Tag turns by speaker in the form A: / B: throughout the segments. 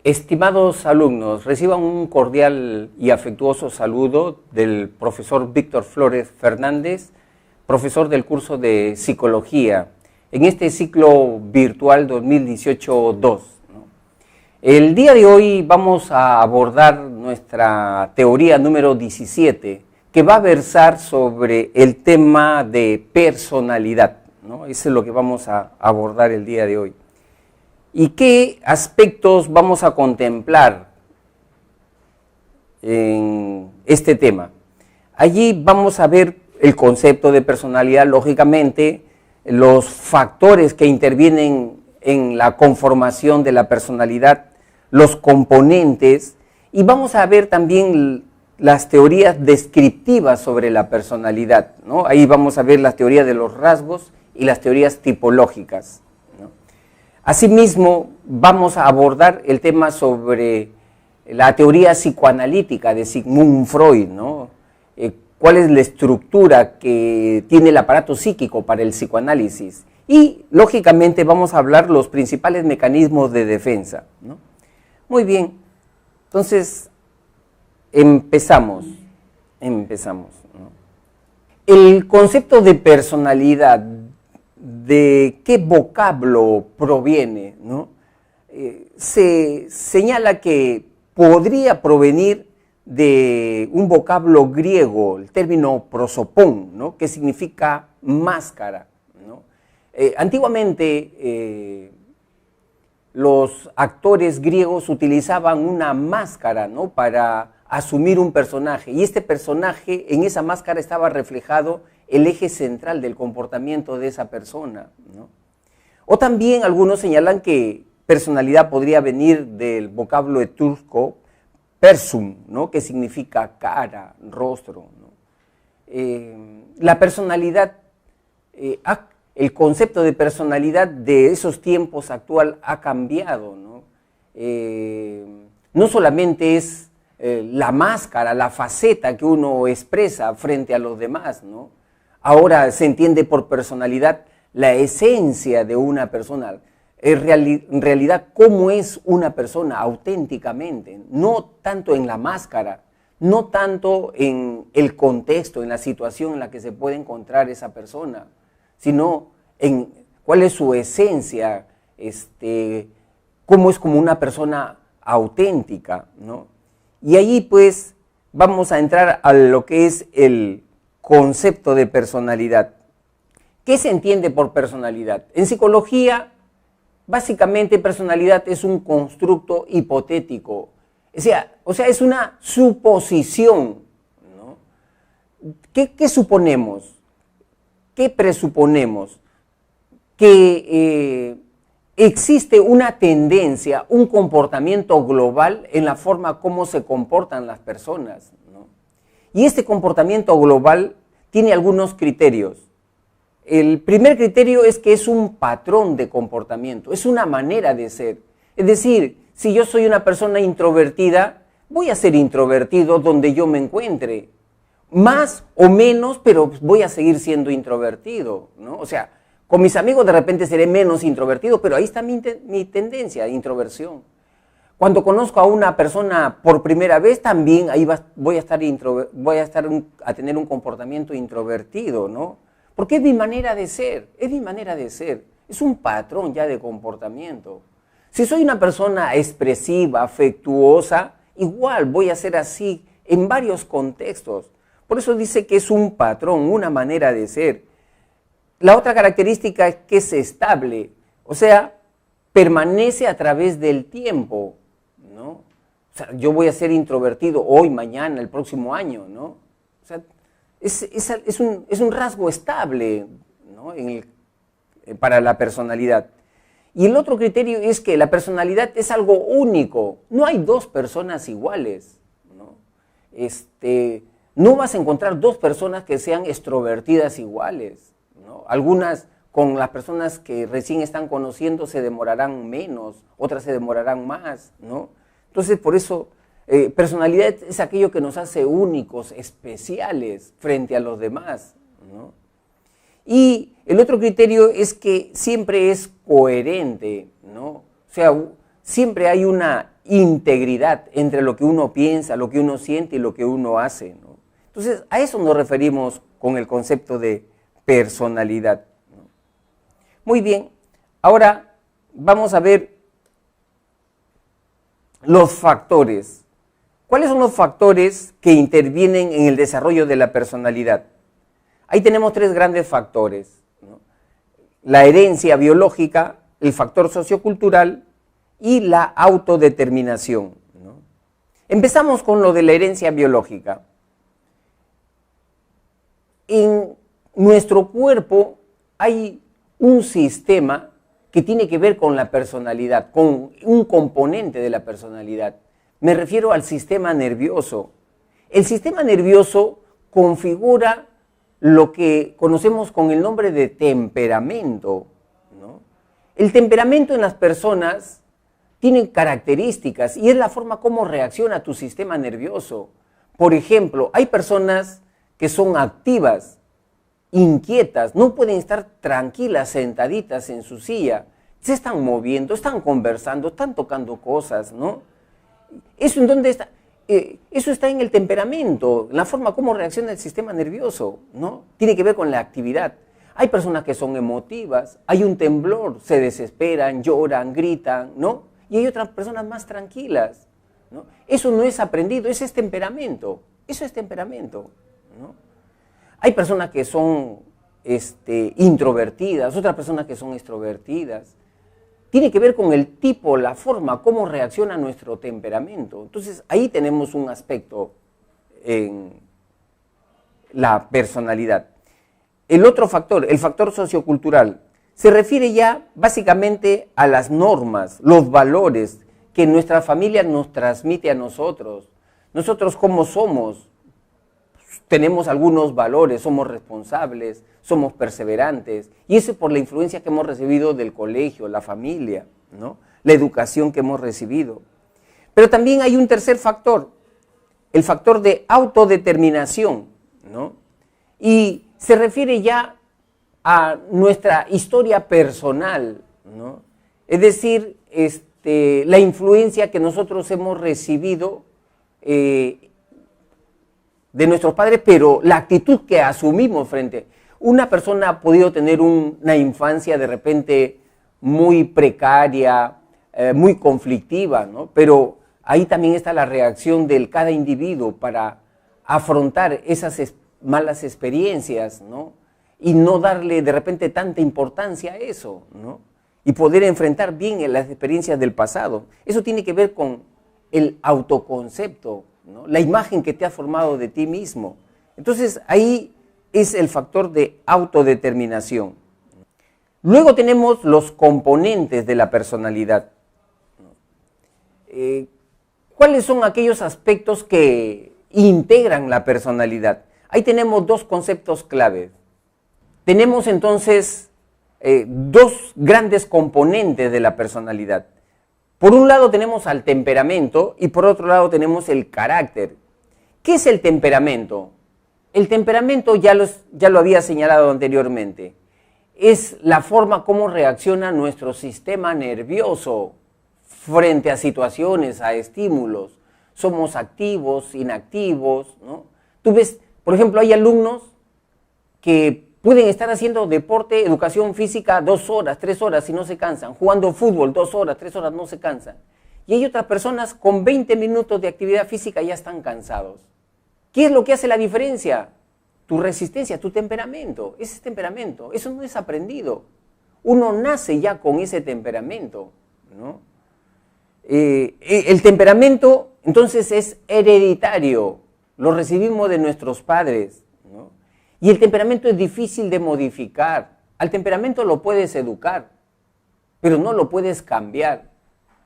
A: Estimados alumnos, reciban un cordial y afectuoso saludo del profesor Víctor Flores Fernández, profesor del curso de Psicología, en este ciclo virtual 2018-2. El día de hoy vamos a abordar nuestra teoría número 17, que va a versar sobre el tema de personalidad, ¿no? Eso es lo que vamos a abordar el día de hoy. ¿Y qué aspectos vamos a contemplar en este tema? Allí vamos a ver el concepto de personalidad, lógicamente, los factores que intervienen en la conformación de la personalidad, los componentes, y vamos a ver también las teorías descriptivas sobre la personalidad, ¿no? Ahí vamos a ver las teorías de los rasgos y las teorías tipológicas. Asimismo, vamos a abordar el tema sobre la teoría psicoanalítica de Sigmund Freud, ¿no? ¿Cuál es la estructura que tiene el aparato psíquico para el psicoanálisis? Y, lógicamente, vamos a hablar los principales mecanismos de defensa, ¿no? Muy bien, entonces, empezamos, ¿no? El concepto de personalidad, ¿de qué vocablo proviene, ¿no? Se señala que podría provenir de un vocablo griego, el término prosopón, ¿no? Que significa máscara, ¿no? Antiguamente los actores griegos utilizaban una máscara, ¿no? Para asumir un personaje, y este personaje, en esa máscara estaba reflejado el eje central del comportamiento de esa persona, ¿no? O también algunos señalan que personalidad podría venir del vocablo etrusco persum, ¿no? Que significa cara, rostro, ¿no? La personalidad, el concepto de personalidad de esos tiempos actual ha cambiado, ¿no? No solamente es la máscara, la faceta que uno expresa frente a los demás, ¿no? Ahora se entiende por personalidad la esencia de una persona, en realidad cómo es una persona auténticamente, no tanto en la máscara, no tanto en el contexto, en la situación en la que se puede encontrar esa persona, sino en cuál es su esencia, cómo es como una persona auténtica, ¿no? Y ahí pues vamos a entrar a lo que es el concepto de personalidad. ¿Qué se entiende por personalidad? En psicología, básicamente personalidad es un constructo hipotético, o sea, es una suposición, ¿no? ¿Qué suponemos? ¿Qué presuponemos? Que existe una tendencia, un comportamiento global en la forma como se comportan las personas, ¿no? Y este comportamiento global tiene algunos criterios. El primer criterio es que es un patrón de comportamiento, es una manera de ser. Es decir, si yo soy una persona introvertida, voy a ser introvertido donde yo me encuentre. Más o menos, pero voy a seguir siendo introvertido, ¿no? O sea, con mis amigos de repente seré menos introvertido, pero ahí está mi tendencia, introversión. Cuando conozco a una persona por primera vez, también ahí voy a tener un comportamiento introvertido, ¿no? Porque es mi manera de ser, es un patrón ya de comportamiento. Si soy una persona expresiva, afectuosa, igual voy a ser así en varios contextos. Por eso dice que es un patrón, una manera de ser. La otra característica es que es estable, o sea, permanece a través del tiempo, ¿no? O sea, yo voy a ser introvertido hoy, mañana, el próximo año, ¿no? O sea, es un rasgo estable, ¿no? Para la personalidad. Y el otro criterio es que la personalidad es algo único, no hay dos personas iguales, ¿no? No vas a encontrar dos personas que sean extrovertidas iguales, ¿no? Algunas con las personas que recién están conociendo se demorarán menos, otras se demorarán más, ¿no? Entonces, por eso, personalidad es aquello que nos hace únicos, especiales frente a los demás, ¿no? Y el otro criterio es que siempre es coherente, ¿no? O sea, siempre hay una integridad entre lo que uno piensa, lo que uno siente y lo que uno hace, ¿no? Entonces, a eso nos referimos con el concepto de personalidad, ¿no? Muy bien, ahora vamos a ver los factores. ¿Cuáles son los factores que intervienen en el desarrollo de la personalidad? Ahí tenemos tres grandes factores, ¿no? La herencia biológica, el factor sociocultural y la autodeterminación, ¿no? Empezamos con lo de la herencia biológica. En nuestro cuerpo hay un sistema que tiene que ver con la personalidad, con un componente de la personalidad. Me refiero al sistema nervioso. El sistema nervioso configura lo que conocemos con el nombre de temperamento, ¿no? El temperamento en las personas tiene características y es la forma como reacciona tu sistema nervioso. Por ejemplo, hay personas que son activas, inquietas, no pueden estar tranquilas, sentaditas en su silla, se están moviendo, están conversando, están tocando cosas, ¿no? ¿Eso en dónde está? Eso está en el temperamento, en la forma como reacciona el sistema nervioso, ¿no? Tiene que ver con la actividad. Hay personas que son emotivas, hay un temblor, se desesperan, lloran, gritan, ¿no? Y hay otras personas más tranquilas, ¿no? Eso no es aprendido, eso es temperamento, ¿no? Hay personas que son introvertidas, otras personas que son extrovertidas. Tiene que ver con el tipo, la forma, cómo reacciona nuestro temperamento. Entonces, ahí tenemos un aspecto en la personalidad. El otro factor, el factor sociocultural, se refiere ya básicamente a las normas, los valores que nuestra familia nos transmite a nosotros. Nosotros, ¿cómo somos? Tenemos algunos valores, somos responsables, somos perseverantes, y eso es por la influencia que hemos recibido del colegio, la familia, ¿no? La educación que hemos recibido. Pero también hay un tercer factor, el factor de autodeterminación, ¿no? Y se refiere ya a nuestra historia personal, ¿no? Es decir, la influencia que nosotros hemos recibido de nuestros padres, pero la actitud que asumimos frente. Una persona ha podido tener una infancia de repente muy precaria, muy conflictiva, ¿no? Pero ahí también está la reacción de cada individuo para afrontar esas malas experiencias, ¿no? Y no darle de repente tanta importancia a eso, ¿no? Y poder enfrentar bien las experiencias del pasado. Eso tiene que ver con el autoconcepto, ¿no? La imagen que te has formado de ti mismo. Entonces ahí es el factor de autodeterminación. Luego tenemos los componentes de la personalidad. ¿Cuáles son aquellos aspectos que integran la personalidad? Ahí tenemos dos conceptos claves. Tenemos entonces dos grandes componentes de la personalidad. Por un lado tenemos al temperamento y por otro lado tenemos el carácter. ¿Qué es el temperamento? El temperamento ya lo había señalado anteriormente. Es la forma como reacciona nuestro sistema nervioso frente a situaciones, a estímulos. Somos activos, inactivos, ¿no? Tú ves, por ejemplo, hay alumnos que pueden estar haciendo deporte, educación física 2 horas, 3 horas y no se cansan. Jugando fútbol 2 horas, 3 horas no se cansan. Y hay otras personas con 20 minutos de actividad física ya están cansados. ¿Qué es lo que hace la diferencia? Tu resistencia, tu temperamento. Ese es temperamento. Eso no es aprendido. Uno nace ya con ese temperamento, ¿no? El temperamento entonces es hereditario. Lo recibimos de nuestros padres, ¿no? Y el temperamento es difícil de modificar. Al temperamento lo puedes educar, pero no lo puedes cambiar.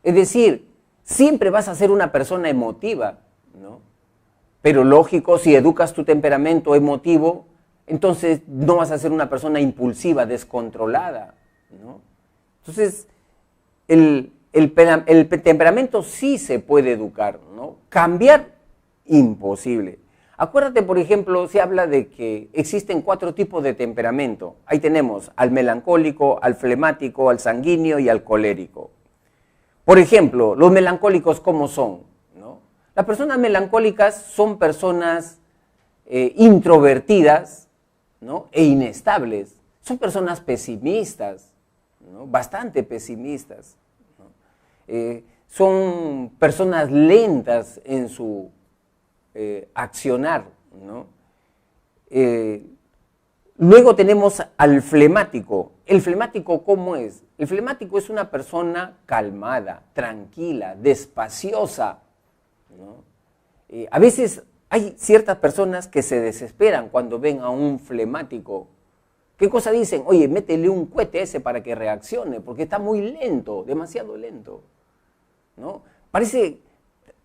A: Es decir, siempre vas a ser una persona emotiva, ¿no? Pero lógico, si educas tu temperamento emotivo, entonces no vas a ser una persona impulsiva, descontrolada, ¿no? Entonces, el temperamento sí se puede educar, ¿no? Cambiar, imposible. Acuérdate, por ejemplo, se habla de que existen 4 tipos de temperamento. Ahí tenemos al melancólico, al flemático, al sanguíneo y al colérico. Por ejemplo, los melancólicos, ¿cómo son? ¿No? Las personas melancólicas son personas introvertidas, ¿no? E inestables. Son personas pesimistas, ¿no? Bastante pesimistas, ¿no? Son personas lentas en su accionar, ¿no? Luego tenemos al flemático. ¿El flemático cómo es? El flemático es una persona calmada, tranquila, despaciosa, ¿no? A veces hay ciertas personas que se desesperan cuando ven a un flemático. ¿Qué cosa dicen? Oye, métele un cohete a ese para que reaccione, porque está muy lento, demasiado lento, ¿no? Parece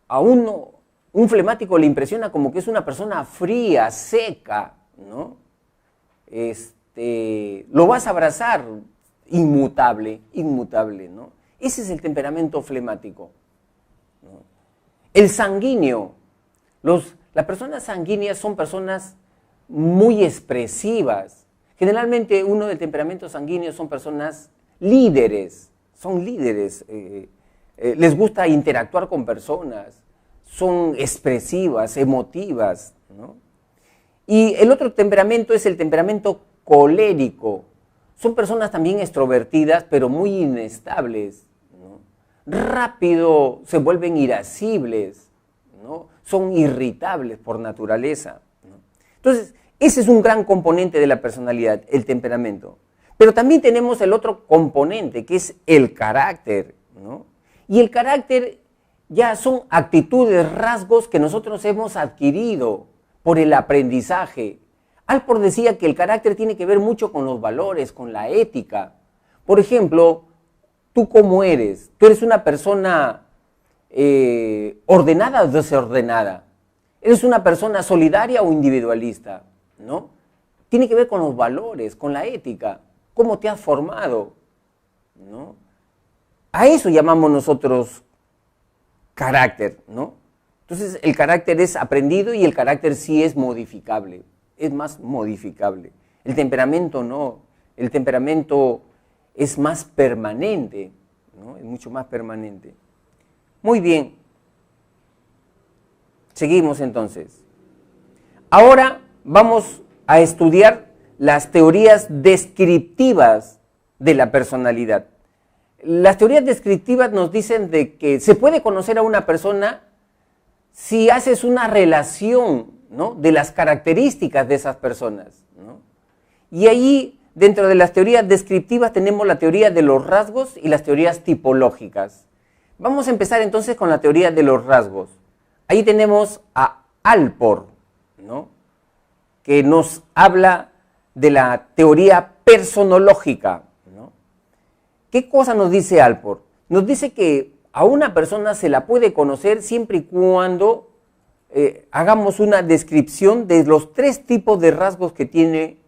A: a uno, un flemático le impresiona como que es una persona fría, seca, ¿no? Lo vas a abrazar, inmutable, ¿no? Ese es el temperamento flemático, ¿no? El sanguíneo. Las personas sanguíneas son personas muy expresivas. Generalmente uno del temperamento sanguíneo son personas líderes, les gusta interactuar con personas, son expresivas, emotivas, ¿no? Y el otro temperamento es el temperamento colérico. Son personas también extrovertidas, pero muy inestables, ¿no? Rápido se vuelven irascibles, ¿no? Son irritables por naturaleza, ¿no? Entonces, ese es un gran componente de la personalidad, el temperamento. Pero también tenemos el otro componente, que es el carácter, ¿no? Y el carácter ya son actitudes, rasgos que nosotros hemos adquirido por el aprendizaje. Alport decía que el carácter tiene que ver mucho con los valores, con la ética. Por ejemplo, ¿tú cómo eres? ¿Tú eres una persona ordenada o desordenada? ¿Eres una persona solidaria o individualista? ¿No? Tiene que ver con los valores, con la ética, cómo te has formado, ¿no? A eso llamamos nosotros carácter, ¿no? Entonces, el carácter es aprendido y el carácter sí es modificable, es más modificable. El temperamento no, el temperamento es más permanente, ¿no? Es mucho más permanente. Muy bien. Seguimos entonces. Ahora vamos a estudiar las teorías descriptivas de la personalidad. Las teorías descriptivas nos dicen de que se puede conocer a una persona si haces una relación, ¿no?, de las características de esas personas, ¿no? Y ahí, dentro de las teorías descriptivas, tenemos la teoría de los rasgos y las teorías tipológicas. Vamos a empezar entonces con la teoría de los rasgos. Ahí tenemos a Alport, ¿no?, que nos habla de la teoría personológica, ¿no? ¿Qué cosa nos dice Alport? Nos dice que a una persona se la puede conocer siempre y cuando hagamos una descripción de los 3 tipos de rasgos que tiene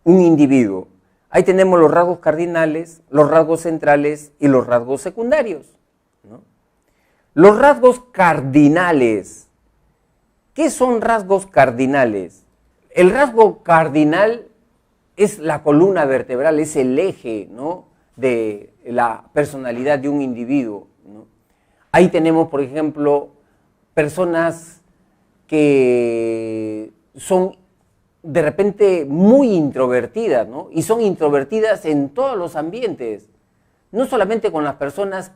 A: un individuo. Ahí tenemos los rasgos cardinales, los rasgos centrales y los rasgos secundarios, ¿no? Los rasgos cardinales. ¿Qué son rasgos cardinales? El rasgo cardinal es la columna vertebral, es el eje, ¿no?, de la personalidad de un individuo, ¿no? Ahí tenemos, por ejemplo, personas que son de repente muy introvertidas, ¿no? Y son introvertidas en todos los ambientes, no solamente con las personas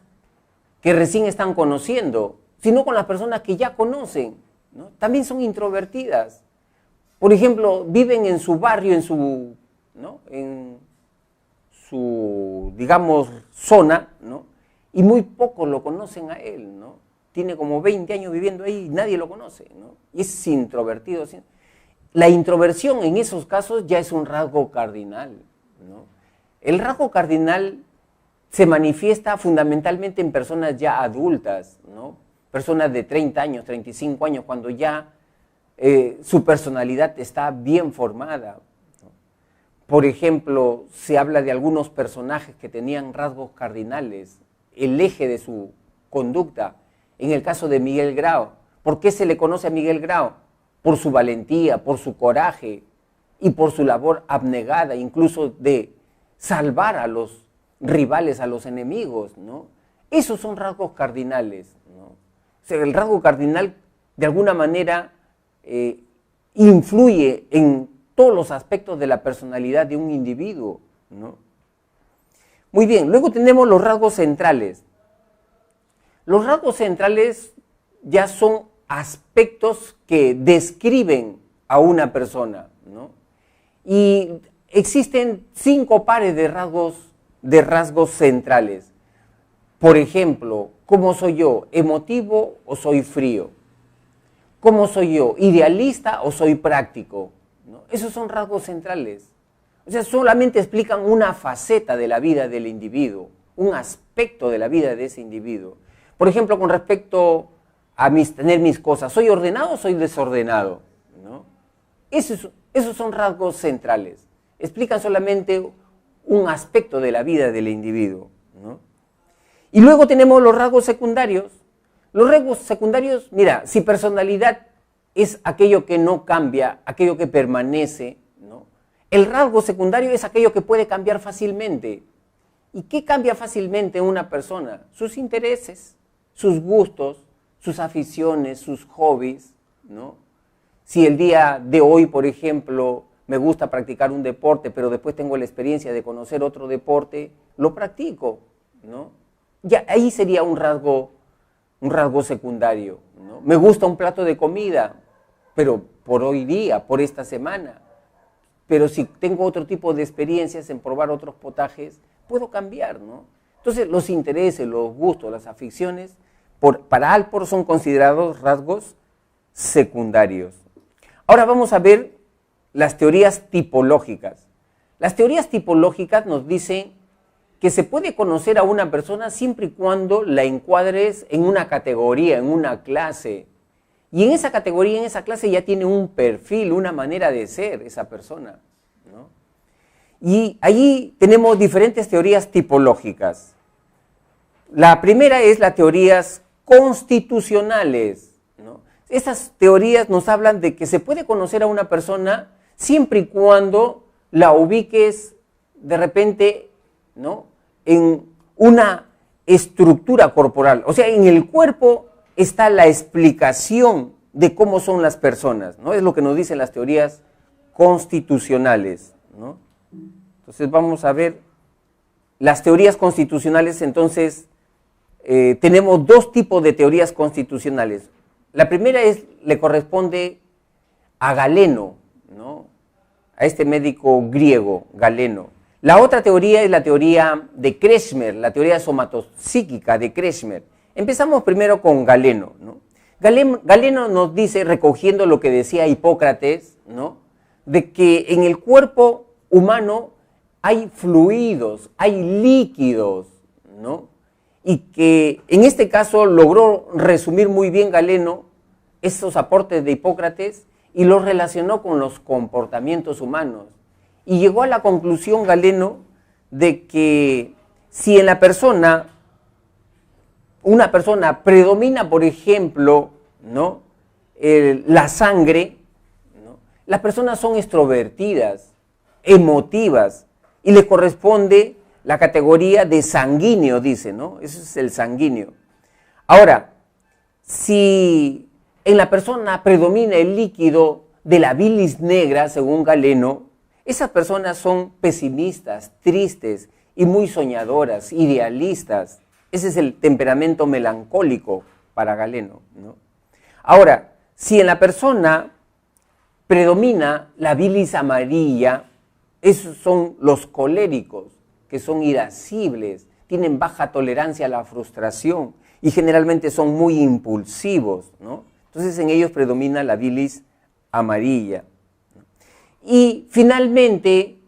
A: que recién están conociendo, sino con las personas que ya conocen, ¿no? También son introvertidas. Por ejemplo, viven en su barrio, ¿no?, en su, digamos, zona, ¿no?, y muy pocos lo conocen a él, ¿no? Tiene como 20 años viviendo ahí y nadie lo conoce, ¿no? Y es introvertido. La introversión en esos casos ya es un rasgo cardinal, ¿no? El rasgo cardinal se manifiesta fundamentalmente en personas ya adultas, ¿no? Personas de 30 años, 35 años, cuando ya su personalidad está bien formada, ¿no? Por ejemplo, se habla de algunos personajes que tenían rasgos cardinales, el eje de su conducta. En el caso de Miguel Grau, ¿por qué se le conoce a Miguel Grau? Por su valentía, por su coraje y por su labor abnegada, incluso de salvar a los rivales, a los enemigos, ¿no? Esos son rasgos cardinales, ¿no? O sea, el rasgo cardinal de alguna manera influye en todos los aspectos de la personalidad de un individuo, ¿no? Muy bien, luego tenemos los rasgos centrales. Los rasgos centrales ya son aspectos que describen a una persona, ¿no? Y existen 5 pares de rasgos centrales. Por ejemplo, ¿cómo soy yo? ¿Emotivo o soy frío? ¿Cómo soy yo? ¿Idealista o soy práctico? ¿No? Esos son rasgos centrales. O sea, solamente explican una faceta de la vida del individuo, un aspecto de la vida de ese individuo. Por ejemplo, con respecto a tener mis cosas, ¿soy ordenado o soy desordenado? ¿No? Esos son rasgos centrales. Explican solamente un aspecto de la vida del individuo, ¿no? Y luego tenemos los rasgos secundarios. Los rasgos secundarios, mira, si personalidad es aquello que no cambia, aquello que permanece, ¿no? El rasgo secundario es aquello que puede cambiar fácilmente. ¿Y qué cambia fácilmente en una persona? Sus intereses, sus gustos, sus aficiones, sus hobbies, ¿no? Si el día de hoy, por ejemplo, me gusta practicar un deporte, pero después tengo la experiencia de conocer otro deporte, lo practico, ¿no? Ya ahí sería un rasgo secundario, ¿no? Me gusta un plato de comida, pero por hoy día, por esta semana. Pero si tengo otro tipo de experiencias en probar otros potajes, puedo cambiar, ¿no? Entonces, los intereses, los gustos, las aficiones, para Alport son considerados rasgos secundarios. Ahora vamos a ver las teorías tipológicas. Las teorías tipológicas nos dicen que se puede conocer a una persona siempre y cuando la encuadres en una categoría, en una clase. Y en esa categoría, en esa clase ya tiene un perfil, una manera de ser esa persona, ¿no? Y allí tenemos diferentes teorías tipológicas. La primera es las teorías constitucionales, ¿no? Esas teorías nos hablan de que se puede conocer a una persona siempre y cuando la ubiques de repente, ¿no?, en una estructura corporal. O sea, en el cuerpo está la explicación de cómo son las personas, ¿no? Es lo que nos dicen las teorías constitucionales, ¿no? Entonces vamos a ver las teorías constitucionales. Entonces tenemos 2 tipos de teorías constitucionales. La primera le corresponde a Galeno, ¿no?, a este médico griego, Galeno. La otra teoría es la teoría de Kretschmer, la teoría somatopsíquica de Kretschmer. Empezamos primero con Galeno, ¿no? Galeno nos dice, recogiendo lo que decía Hipócrates, ¿no?, de que en el cuerpo humano hay fluidos, hay líquidos, ¿no? Y que en este caso logró resumir muy bien Galeno esos aportes de Hipócrates y los relacionó con los comportamientos humanos. Y llegó a la conclusión Galeno de que si en una persona predomina, por ejemplo, ¿no?, la sangre, ¿no?, las personas son extrovertidas, emotivas, y le corresponde la categoría de sanguíneo, dice, ¿no? Eso es el sanguíneo. Ahora, si en la persona predomina el líquido de la bilis negra, según Galeno, esas personas son pesimistas, tristes y muy soñadoras, idealistas. Ese es el temperamento melancólico para Galeno, ¿no? Ahora, si en la persona predomina la bilis amarilla, esos son los coléricos, que son irascibles, tienen baja tolerancia a la frustración y generalmente son muy impulsivos, ¿no? Entonces en ellos predomina la bilis amarilla. Y finalmente,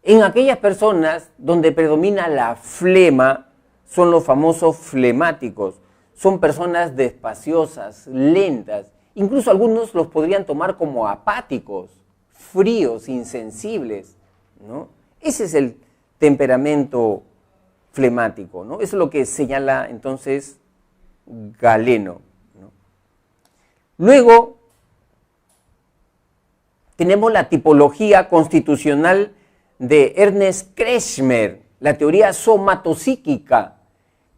A: en aquellas personas donde predomina la flema, son los famosos flemáticos. Son personas despaciosas, lentas, incluso algunos los podrían tomar como apáticos, fríos, insensibles, ¿no? Ese es el temperamento flemático, ¿no? Eso es lo que señala entonces Galeno, ¿no? Luego tenemos la tipología constitucional de Ernest Kretschmer, la teoría somatopsíquica,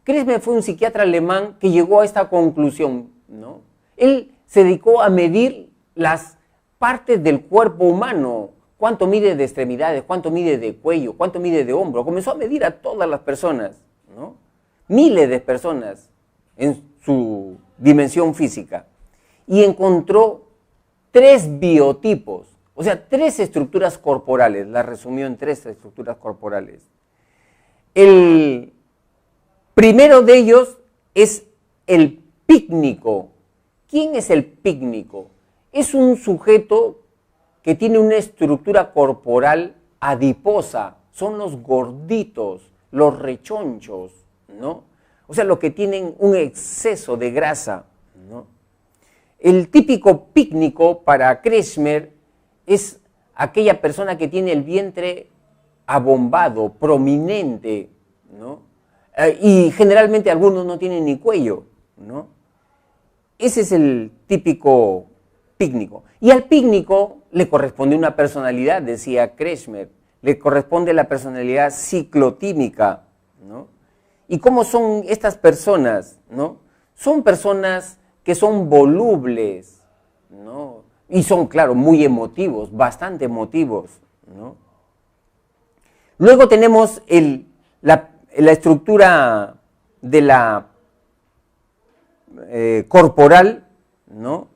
A: Kresmer fue un psiquiatra alemán que llegó a esta conclusión, ¿no? Él se dedicó a medir las partes del cuerpo humano, cuánto mide de extremidades, cuánto mide de cuello, cuánto mide de hombro. Comenzó a medir a todas las personas, ¿no? Miles de personas en su dimensión física. Y encontró 3 biotipos, o sea, 3 estructuras corporales, las resumió en 3 estructuras corporales. El primero de ellos es el pícnico. ¿Quién es el pícnico? Es un sujeto que tiene una estructura corporal adiposa, son los gorditos, los rechonchos, ¿no? O sea, los que tienen un exceso de grasa, ¿no? El típico pícnico para Kresmer es aquella persona que tiene el vientre abombado, prominente, ¿no? Y generalmente algunos no tienen ni cuello, ¿no? Ese es el típico pícnico. Y al pícnico le corresponde una personalidad, decía Kresmer, le corresponde la personalidad ciclotímica, ¿no? ¿Y cómo son estas personas, no? Son personas que son volubles, ¿no? Y son, claro, muy emotivos, bastante emotivos, ¿no? Luego tenemos la estructura de la corporal, ¿no?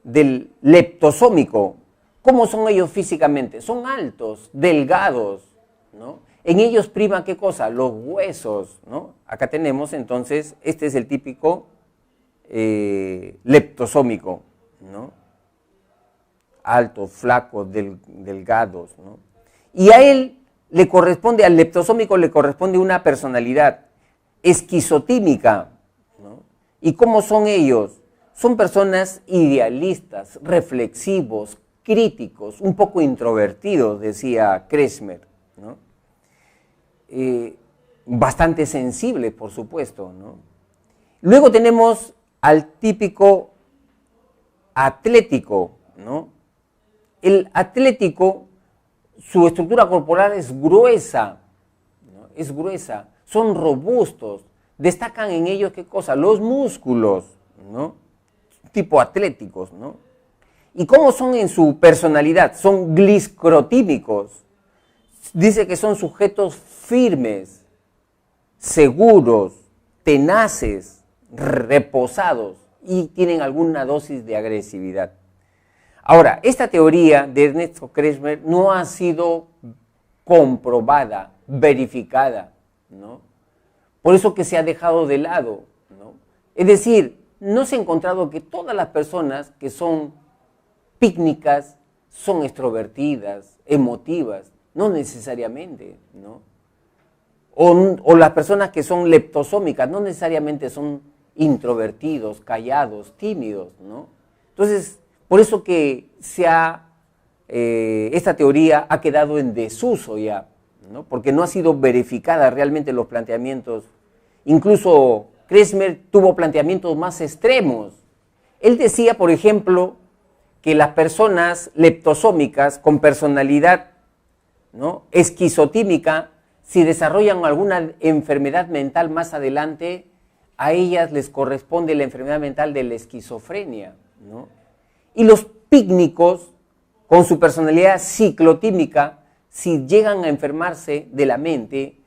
A: Del leptosómico. ¿Cómo son ellos físicamente? Son altos, delgados, ¿no? En ellos prima, ¿qué cosa? Los huesos, ¿no? Acá tenemos entonces, este es el típico leptosómico, ¿no? Altos, flacos, delgados, ¿no? Y a él le corresponde, al leptosómico le corresponde una personalidad esquizotímica, ¿no? ¿Y cómo son ellos? Son personas idealistas, reflexivos, críticos, un poco introvertidos, decía Kresmer, ¿no? Bastante sensibles, por supuesto, ¿no? Luego tenemos al típico atlético, ¿no? El atlético, su estructura corporal es gruesa, ¿no? Es gruesa, son robustos, destacan en ellos, ¿qué cosa? Los músculos, ¿no? Tipo atléticos, ¿no? ¿Y cómo son en su personalidad? Son gliscrotímicos. Dice que son sujetos firmes, seguros, tenaces, reposados y tienen alguna dosis de agresividad. Ahora, esta teoría de Ernesto Kresmer no ha sido comprobada, verificada, ¿no? Por eso que se ha dejado de lado, ¿no? Es decir, no se ha encontrado que todas las personas que son pícnicas son extrovertidas, emotivas, no necesariamente, ¿no? O las personas que son leptosómicas no necesariamente son introvertidos, callados, tímidos, ¿no? Entonces, por eso que esta teoría ha quedado en desuso ya, ¿no? Porque no ha sido verificada realmente los planteamientos. Incluso Kresmer tuvo planteamientos más extremos. Él decía, por ejemplo, que las personas leptosómicas con personalidad, ¿no?, esquizotímica, si desarrollan alguna enfermedad mental más adelante, a ellas les corresponde la enfermedad mental de la esquizofrenia, ¿no? Y los pícnicos, con su personalidad ciclotímica, si llegan a enfermarse de la mente,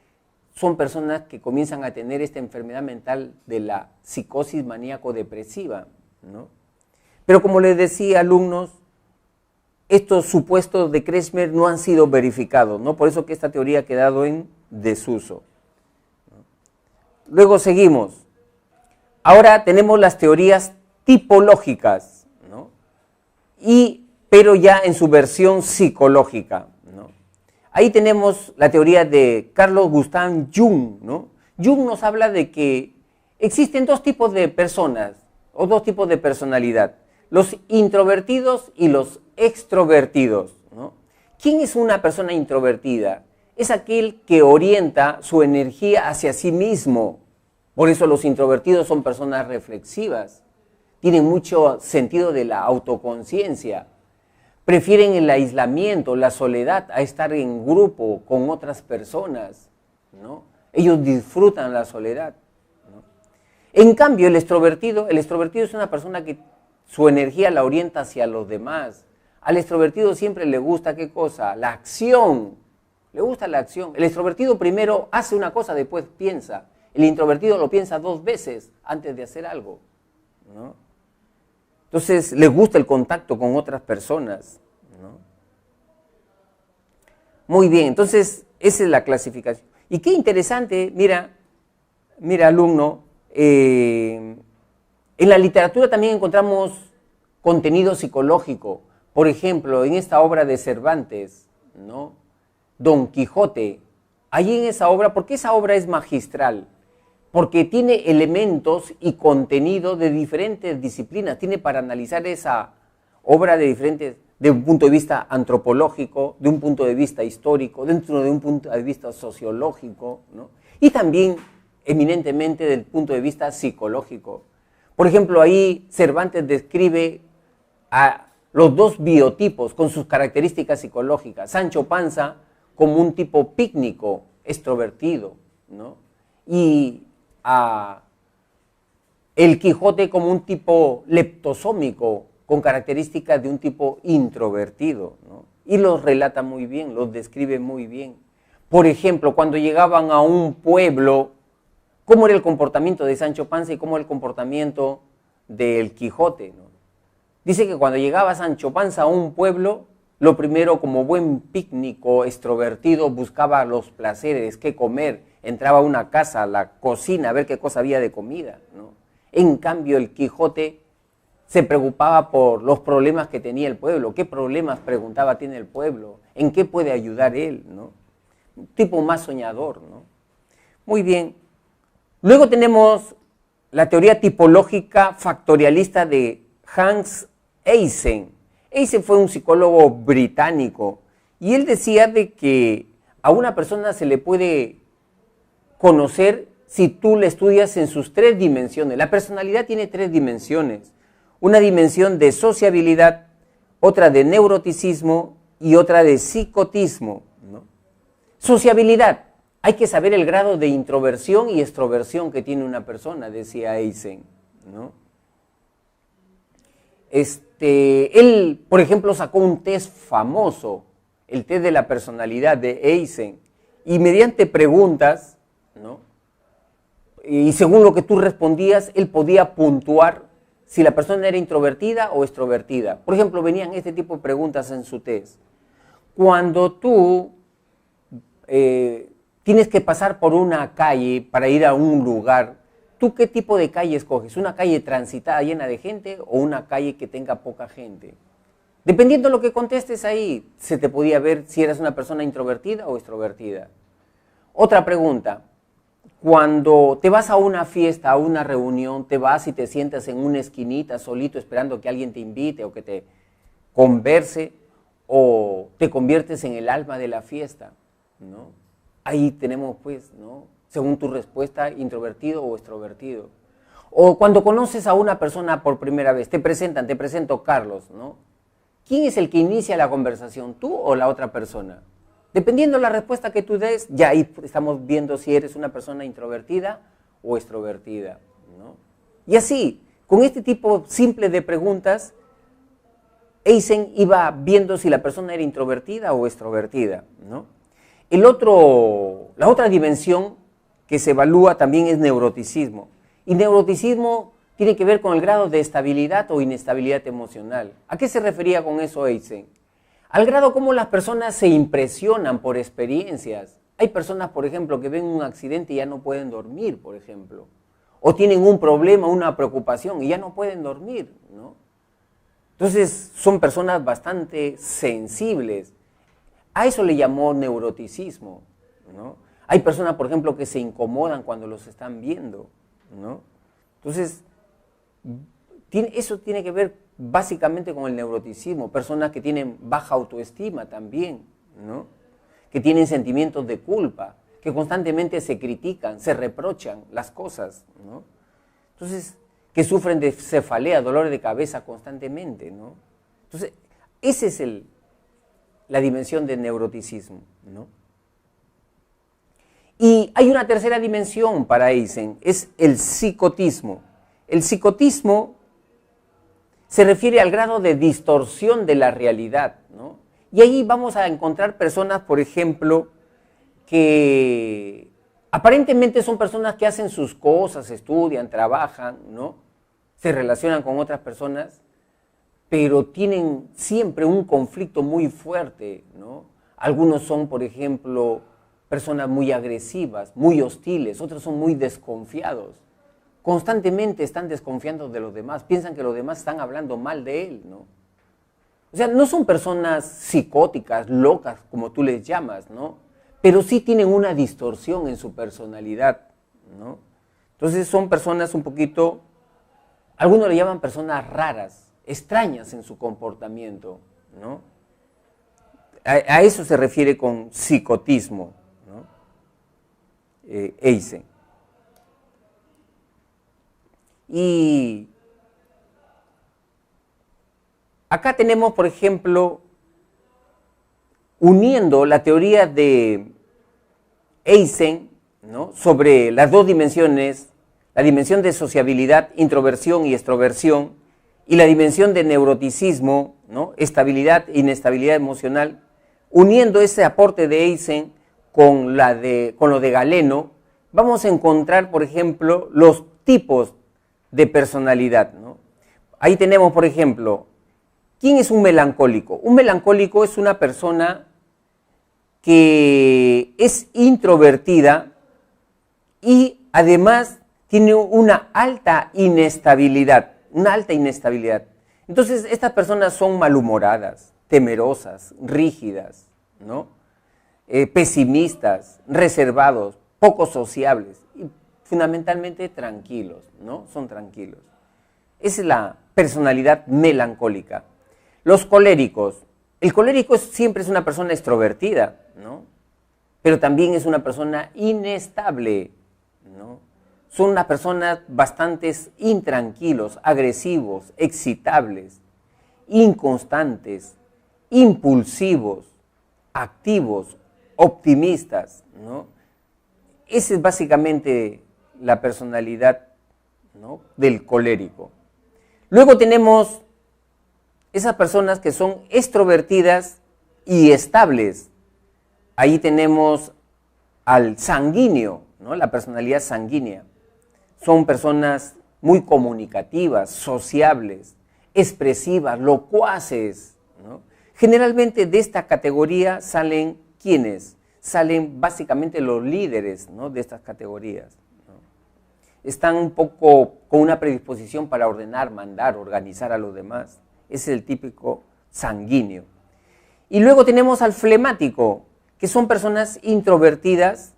A: son personas que comienzan a tener esta enfermedad mental de la psicosis maníaco-depresiva, ¿no? Pero como les decía, alumnos, estos supuestos de Kresmer no han sido verificados, ¿no? Por eso que esta teoría ha quedado en desuso, ¿no? Luego seguimos. Ahora tenemos las teorías tipológicas, ¿no? Pero ya en su versión psicológica, ¿no? Ahí tenemos la teoría de Carl Gustav Jung, ¿no? Jung nos habla de que existen 2 tipos de personas o 2 tipos de personalidad, los introvertidos y los extrovertidos, ¿no? ¿Quién es una persona introvertida? Es aquel que orienta su energía hacia sí mismo. Por eso los introvertidos son personas reflexivas, tienen mucho sentido de la autoconciencia, prefieren el aislamiento, la soledad a estar en grupo con otras personas, ¿no? Ellos disfrutan la soledad, ¿no? En cambio, el extrovertido es una persona que su energía la orienta hacia los demás. Al extrovertido siempre le gusta, ¿qué cosa? La acción. Le gusta la acción. El extrovertido primero hace una cosa, después piensa. El introvertido lo piensa 2 veces antes de hacer algo, ¿no? Entonces, le gusta el contacto con otras personas, ¿no? Muy bien, entonces, esa es la clasificación. Y qué interesante, mira alumno, en la literatura también encontramos contenido psicológico. Por ejemplo, en esta obra de Cervantes, ¿no? Don Quijote. Allí en esa obra, ¿por qué esa obra es magistral? Porque tiene elementos y contenido de diferentes disciplinas. Tiene para analizar esa obra de un punto de vista antropológico, de un punto de vista histórico, dentro de un punto de vista sociológico, ¿no? Y también eminentemente del punto de vista psicológico. Por ejemplo, ahí Cervantes describe a los 2 biotipos con sus características psicológicas. Sancho Panza como un tipo pícnico, extrovertido, ¿no? Y a el Quijote como un tipo leptosómico, con características de un tipo introvertido, ¿no? Y los relata muy bien, los describe muy bien. Por ejemplo, cuando llegaban a un pueblo, ¿cómo era el comportamiento de Sancho Panza y cómo era el comportamiento del Quijote, ¿no? Dice que cuando llegaba Sancho Panza a un pueblo, lo primero, como buen pícnico extrovertido, buscaba los placeres, qué comer, entraba a una casa, a la cocina, a ver qué cosa había de comida, ¿no? En cambio, el Quijote se preocupaba por los problemas que tenía el pueblo, qué problemas, preguntaba, tiene el pueblo, en qué puede ayudar él, ¿no? Un tipo más soñador, ¿no? Muy bien. Luego tenemos la teoría tipológica factorialista de Hans Eysen. Eysen fue un psicólogo británico y él decía de que a una persona se le puede conocer si tú le estudias en sus 3 dimensiones. La personalidad tiene 3 dimensiones. Una dimensión de sociabilidad, otra de neuroticismo y otra de psicotismo, ¿no? Sociabilidad. Hay que saber el grado de introversión y extroversión que tiene una persona, decía Eysen, ¿no? Él, por ejemplo, sacó un test famoso, el test de la personalidad de Eysen, y mediante preguntas, ¿no? Y según lo que tú respondías, él podía puntuar si la persona era introvertida o extrovertida. Por ejemplo, venían este tipo de preguntas en su test. Cuando tú tienes que pasar por una calle para ir a un lugar, ¿tú qué tipo de calle escoges? ¿Una calle transitada llena de gente o una calle que tenga poca gente? Dependiendo de lo que contestes ahí, se te podía ver si eras una persona introvertida o extrovertida. Otra pregunta, cuando te vas a una fiesta, a una reunión, te vas y te sientas en una esquinita solito esperando que alguien te invite o que te converse, o te conviertes en el alma de la fiesta, ¿no? Ahí tenemos pues, ¿no? Según tu respuesta, introvertido o extrovertido. O cuando conoces a una persona por primera vez, te presento Carlos, ¿no? ¿Quién es el que inicia la conversación, tú o la otra persona? Dependiendo de la respuesta que tú des, ya ahí estamos viendo si eres una persona introvertida o extrovertida, ¿no? Y así, con este tipo simple de preguntas, Eysen iba viendo si la persona era introvertida o extrovertida, ¿no? La otra dimensión que se evalúa también es neuroticismo. Y neuroticismo tiene que ver con el grado de estabilidad o inestabilidad emocional. ¿A qué se refería con eso Eysen? Al grado como las personas se impresionan por experiencias. Hay personas, por ejemplo, que ven un accidente y ya no pueden dormir, por ejemplo. O tienen un problema, una preocupación y ya no pueden dormir, ¿no? Entonces, son personas bastante sensibles. A eso le llamó neuroticismo, ¿no? Hay personas, por ejemplo, que se incomodan cuando los están viendo, ¿no? Entonces, eso tiene que ver básicamente con el neuroticismo. Personas que tienen baja autoestima también, ¿no? Que tienen sentimientos de culpa, que constantemente se critican, se reprochan las cosas, ¿no? Entonces, que sufren de cefalea, dolores de cabeza constantemente, ¿no? Entonces, esa es la dimensión del neuroticismo, ¿no? Y hay una tercera dimensión para Eysen, es el psicotismo. El psicotismo se refiere al grado de distorsión de la realidad, ¿no? Y ahí vamos a encontrar personas, por ejemplo, que aparentemente son personas que hacen sus cosas, estudian, trabajan, ¿no? Se relacionan con otras personas, pero tienen siempre un conflicto muy fuerte, ¿no? Algunos son, por ejemplo, personas muy agresivas, muy hostiles, otros son muy desconfiados. Constantemente están desconfiando de los demás, piensan que los demás están hablando mal de él, ¿no? O sea, no son personas psicóticas, locas, como tú les llamas, ¿no? Pero sí tienen una distorsión en su personalidad, ¿no? Entonces son personas un poquito, algunos le llaman personas raras, extrañas en su comportamiento, ¿no? A eso se refiere con psicotismo, ¿no? Eysen. Y acá tenemos, por ejemplo, uniendo la teoría de Eysen, ¿no?, sobre las dos dimensiones, la dimensión de sociabilidad, introversión y extroversión, y la dimensión de neuroticismo, ¿no?, estabilidad e inestabilidad emocional, uniendo ese aporte de Eysen con lo de Galeno, vamos a encontrar, por ejemplo, los tipos de personalidad, ¿no? Ahí tenemos, por ejemplo, ¿quién es un melancólico? Un melancólico es una persona que es introvertida y además tiene una alta inestabilidad, Entonces, estas personas son malhumoradas, temerosas, rígidas, ¿no? Pesimistas, reservados, poco sociables y fundamentalmente tranquilos, ¿no? Son tranquilos. Esa es la personalidad melancólica. Los coléricos. El colérico siempre es una persona extrovertida, ¿no? Pero también es una persona inestable, ¿no? Son unas personas bastante intranquilos, agresivos, excitables, inconstantes, impulsivos, activos, optimistas, ¿no? Esa es básicamente la personalidad, ¿no?, del colérico. Luego tenemos esas personas que son extrovertidas y estables. Ahí tenemos al sanguíneo, ¿no?, la personalidad sanguínea. Son personas muy comunicativas, sociables, expresivas, locuaces, ¿no? Generalmente de esta categoría salen ¿quiénes? Salen básicamente los líderes, ¿no?, de estas categorías, ¿no? Están un poco con una predisposición para ordenar, mandar, organizar a los demás. Ese es el típico sanguíneo. Y luego tenemos al flemático, que son personas introvertidas,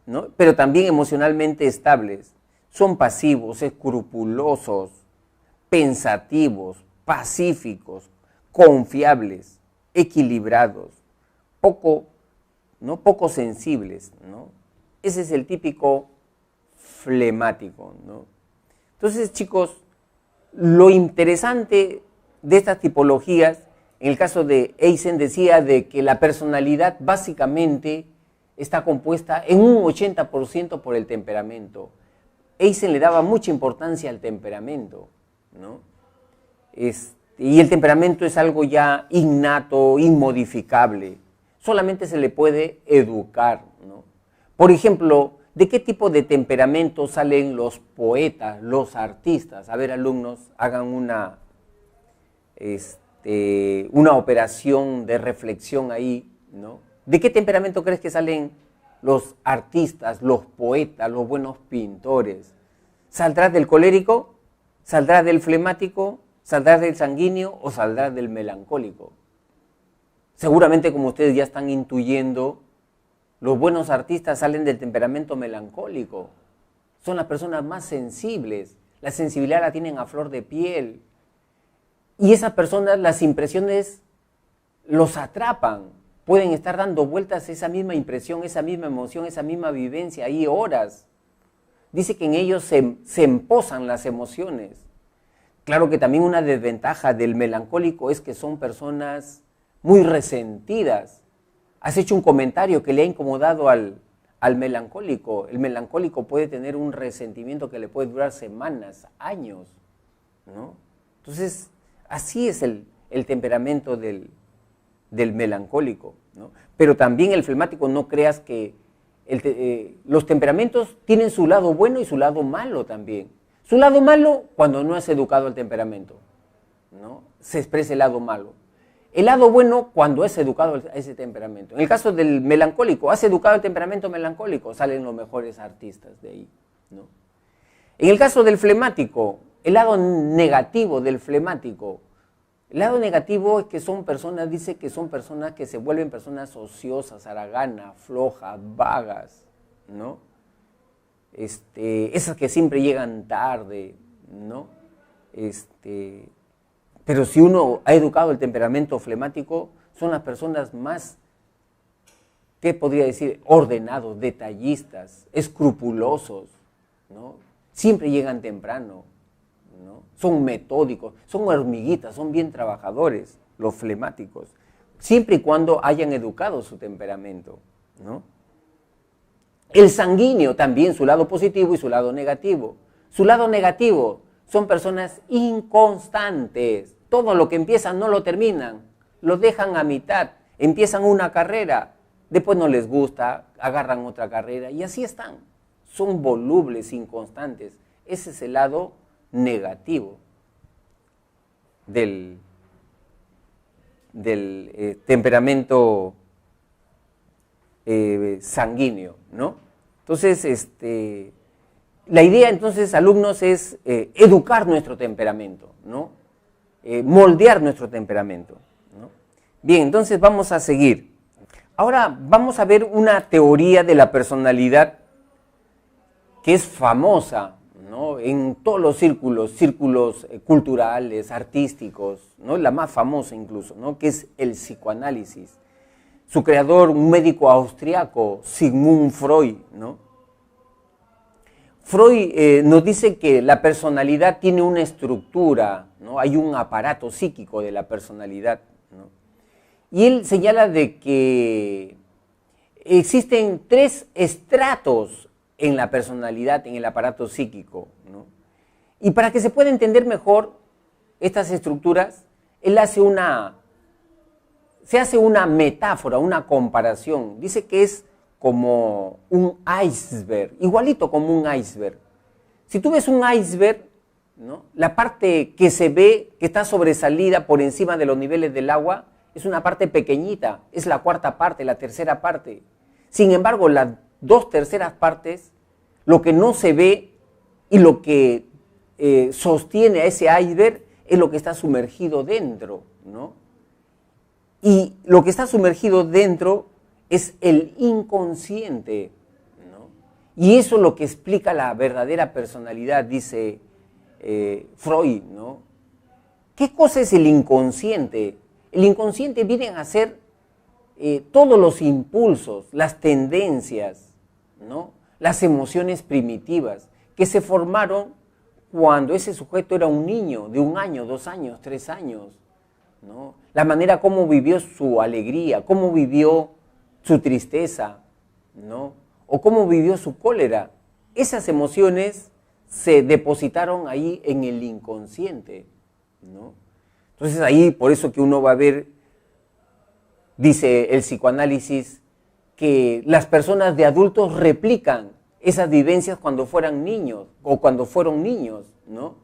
A: ¿no?, pero también emocionalmente estables. Son pasivos, escrupulosos, pensativos, pacíficos, confiables, equilibrados, poco sensibles, ¿no? Ese es el típico flemático, ¿no? Entonces, chicos, lo interesante de estas tipologías, en el caso de Eysen decía de que la personalidad básicamente está compuesta en un 80% por el temperamento. Eysen le daba mucha importancia al temperamento, ¿no? Y el temperamento es algo ya innato, inmodificable. Solamente se le puede educar, ¿no? Por ejemplo, ¿de qué tipo de temperamento salen los poetas, los artistas? A ver, alumnos, hagan una operación de reflexión ahí, ¿no? ¿De qué temperamento crees que salen los artistas, los poetas, los buenos pintores? ¿Saldrás del colérico? ¿Saldrás del flemático? ¿Saldrás del sanguíneo o saldrás del melancólico? Seguramente, como ustedes ya están intuyendo, los buenos artistas salen del temperamento melancólico. Son las personas más sensibles. La sensibilidad la tienen a flor de piel. Y esas personas, las impresiones los atrapan. Pueden estar dando vueltas esa misma impresión, esa misma emoción, esa misma vivencia ahí horas. Dice que en ellos se emposan las emociones. Claro que también una desventaja del melancólico es que son personas muy resentidas. Has hecho un comentario que le ha incomodado al al melancólico. El melancólico puede tener un resentimiento que le puede durar semanas, años, ¿no? Entonces, así es el temperamento del melancólico, ¿no? Pero también el flemático, no creas que los temperamentos tienen su lado bueno y su lado malo también. Su lado malo cuando no es educado el temperamento, ¿no? Se expresa el lado malo. El lado bueno cuando es educado ese temperamento. En el caso del melancólico, has educado el temperamento melancólico, salen los mejores artistas de ahí, ¿no? En el caso del flemático, el lado negativo del flemático, el lado negativo es que son personas, dice que son personas que se vuelven personas ociosas, haraganas, flojas, vagas, ¿no? Esas que siempre llegan tarde, ¿no? Pero si uno ha educado el temperamento flemático, son las personas más, ¿qué podría decir? Ordenados, detallistas, escrupulosos, ¿no? Siempre llegan temprano, ¿no? Son metódicos, son hormiguitas, son bien trabajadores, los flemáticos, siempre y cuando hayan educado su temperamento, ¿no? El sanguíneo también, su lado positivo y su lado negativo. Su lado negativo son personas inconstantes. Todo lo que empiezan no lo terminan, lo dejan a mitad, empiezan una carrera, después no les gusta, agarran otra carrera y así están. Son volubles, inconstantes. Ese es el lado negativo del temperamento sanguíneo, ¿no? Entonces, la idea entonces, alumnos, es educar nuestro temperamento, ¿no? Moldear nuestro temperamento, ¿no? Bien, entonces vamos a seguir. Ahora vamos a ver una teoría de la personalidad que es famosa, ¿no? En todos los círculos culturales, artísticos, ¿no? La más famosa incluso, ¿no? Que es el psicoanálisis. Su creador, un médico austriaco, Sigmund Freud, ¿no? Freud nos dice que la personalidad tiene una estructura, ¿no? Hay un aparato psíquico de la personalidad, ¿no? Y él señala de que existen 3 estratos en la personalidad, en el aparato psíquico, ¿no? Y para que se pueda entender mejor estas estructuras, él se hace una metáfora, una comparación. Dice que es como un iceberg, igualito como un iceberg. Si tú ves un iceberg, ¿no? La parte que se ve, que está sobresalida por encima de los niveles del agua, es una parte pequeñita, es la 4ª parte, la 3ª parte. Sin embargo, las 2 terceras partes, lo que no se ve y lo que sostiene a ese iceberg es lo que está sumergido dentro, ¿no? Y lo que está sumergido dentro es el inconsciente, ¿no? Y eso es lo que explica la verdadera personalidad, dice Freud, ¿no? ¿Qué cosa es el inconsciente? El inconsciente viene a ser todos los impulsos, las tendencias, ¿no? Las emociones primitivas que se formaron cuando ese sujeto era un niño de 1 año, 2 años, 3 años, ¿no? La manera como vivió su alegría, cómo vivió su tristeza, ¿no? O cómo vivió su cólera. Esas emociones se depositaron ahí en el inconsciente, ¿no? Entonces ahí, por eso que uno va a ver, dice el psicoanálisis, que las personas de adultos replican esas vivencias cuando fueran niños o cuando fueron niños, ¿no?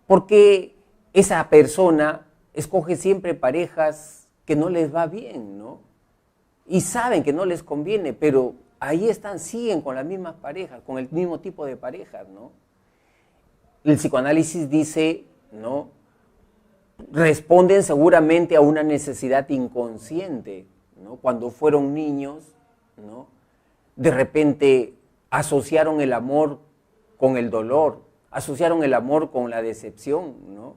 A: Porque esa persona escoge siempre parejas que no les va bien, ¿no? Y saben que no les conviene, pero ahí están, siguen con las mismas parejas, con el mismo tipo de parejas, ¿no? El psicoanálisis dice, ¿no? Responden seguramente a una necesidad inconsciente, ¿no? Cuando fueron niños, ¿no? De repente asociaron el amor con el dolor, asociaron el amor con la decepción, ¿no?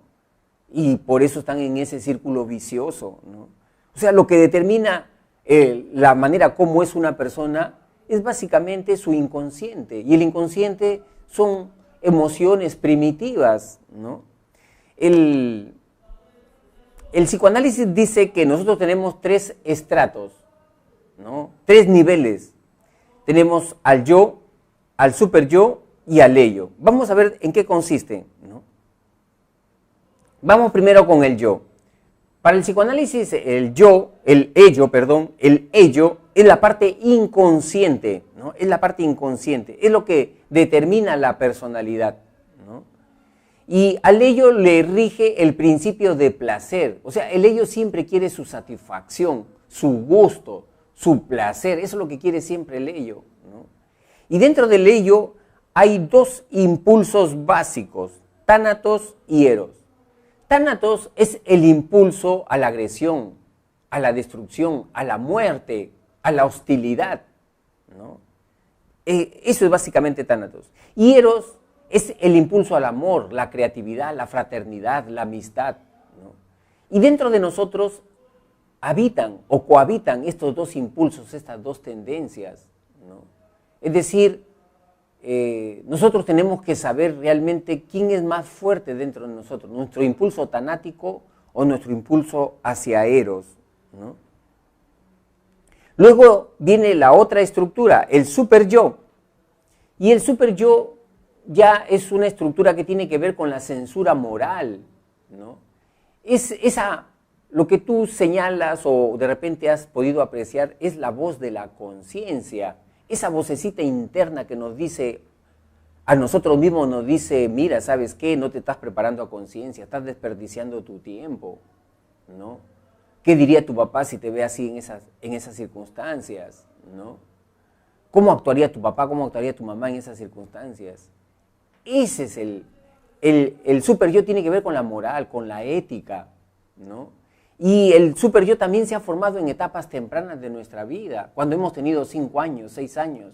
A: Y por eso están en ese círculo vicioso, ¿no? O sea, lo que determina la manera como es una persona es básicamente su inconsciente. Y el inconsciente son emociones primitivas, ¿no? El psicoanálisis dice que nosotros tenemos 3 estratos, ¿no? 3 niveles. tenemos al yo, al super yo y al ello. Vamos a ver en qué consiste, ¿no? Vamos primero con el yo. Para el psicoanálisis, el ello es la parte inconsciente, ¿no? Es la parte inconsciente, es lo que determina la personalidad, ¿no? Y al ello le rige el principio de placer, o sea, el ello siempre quiere su satisfacción, su gusto, su placer, eso es lo que quiere siempre el ello, ¿no? Y dentro del ello hay dos impulsos básicos, tánatos y eros. Tánatos es el impulso a la agresión, a la destrucción, a la muerte, a la hostilidad, ¿no? Eso es básicamente tánatos. Y eros es el impulso al amor, la creatividad, la fraternidad, la amistad, ¿no? Y dentro de nosotros habitan o cohabitan estos dos impulsos, estas dos tendencias, ¿no? Es decir, nosotros tenemos que saber realmente quién es más fuerte dentro de nosotros, nuestro impulso tanático o nuestro impulso hacia eros, ¿no? Luego viene la otra estructura, el super yo. Y el super yo ya es una estructura que tiene que ver con la censura moral, ¿no? Lo que tú señalas o de repente has podido apreciar es la voz de la conciencia, esa vocecita interna que nos dice, a nosotros mismos nos dice, mira, ¿sabes qué? No te estás preparando a conciencia, estás desperdiciando tu tiempo, ¿no? ¿Qué diría tu papá si te ve así en esas circunstancias, ¿no? ¿Cómo actuaría tu papá, cómo actuaría tu mamá en esas circunstancias? Ese es el super yo, tiene que ver con la moral, con la ética, ¿no? Y el super yo también se ha formado en etapas tempranas de nuestra vida, cuando hemos tenido 5 años, 6 años.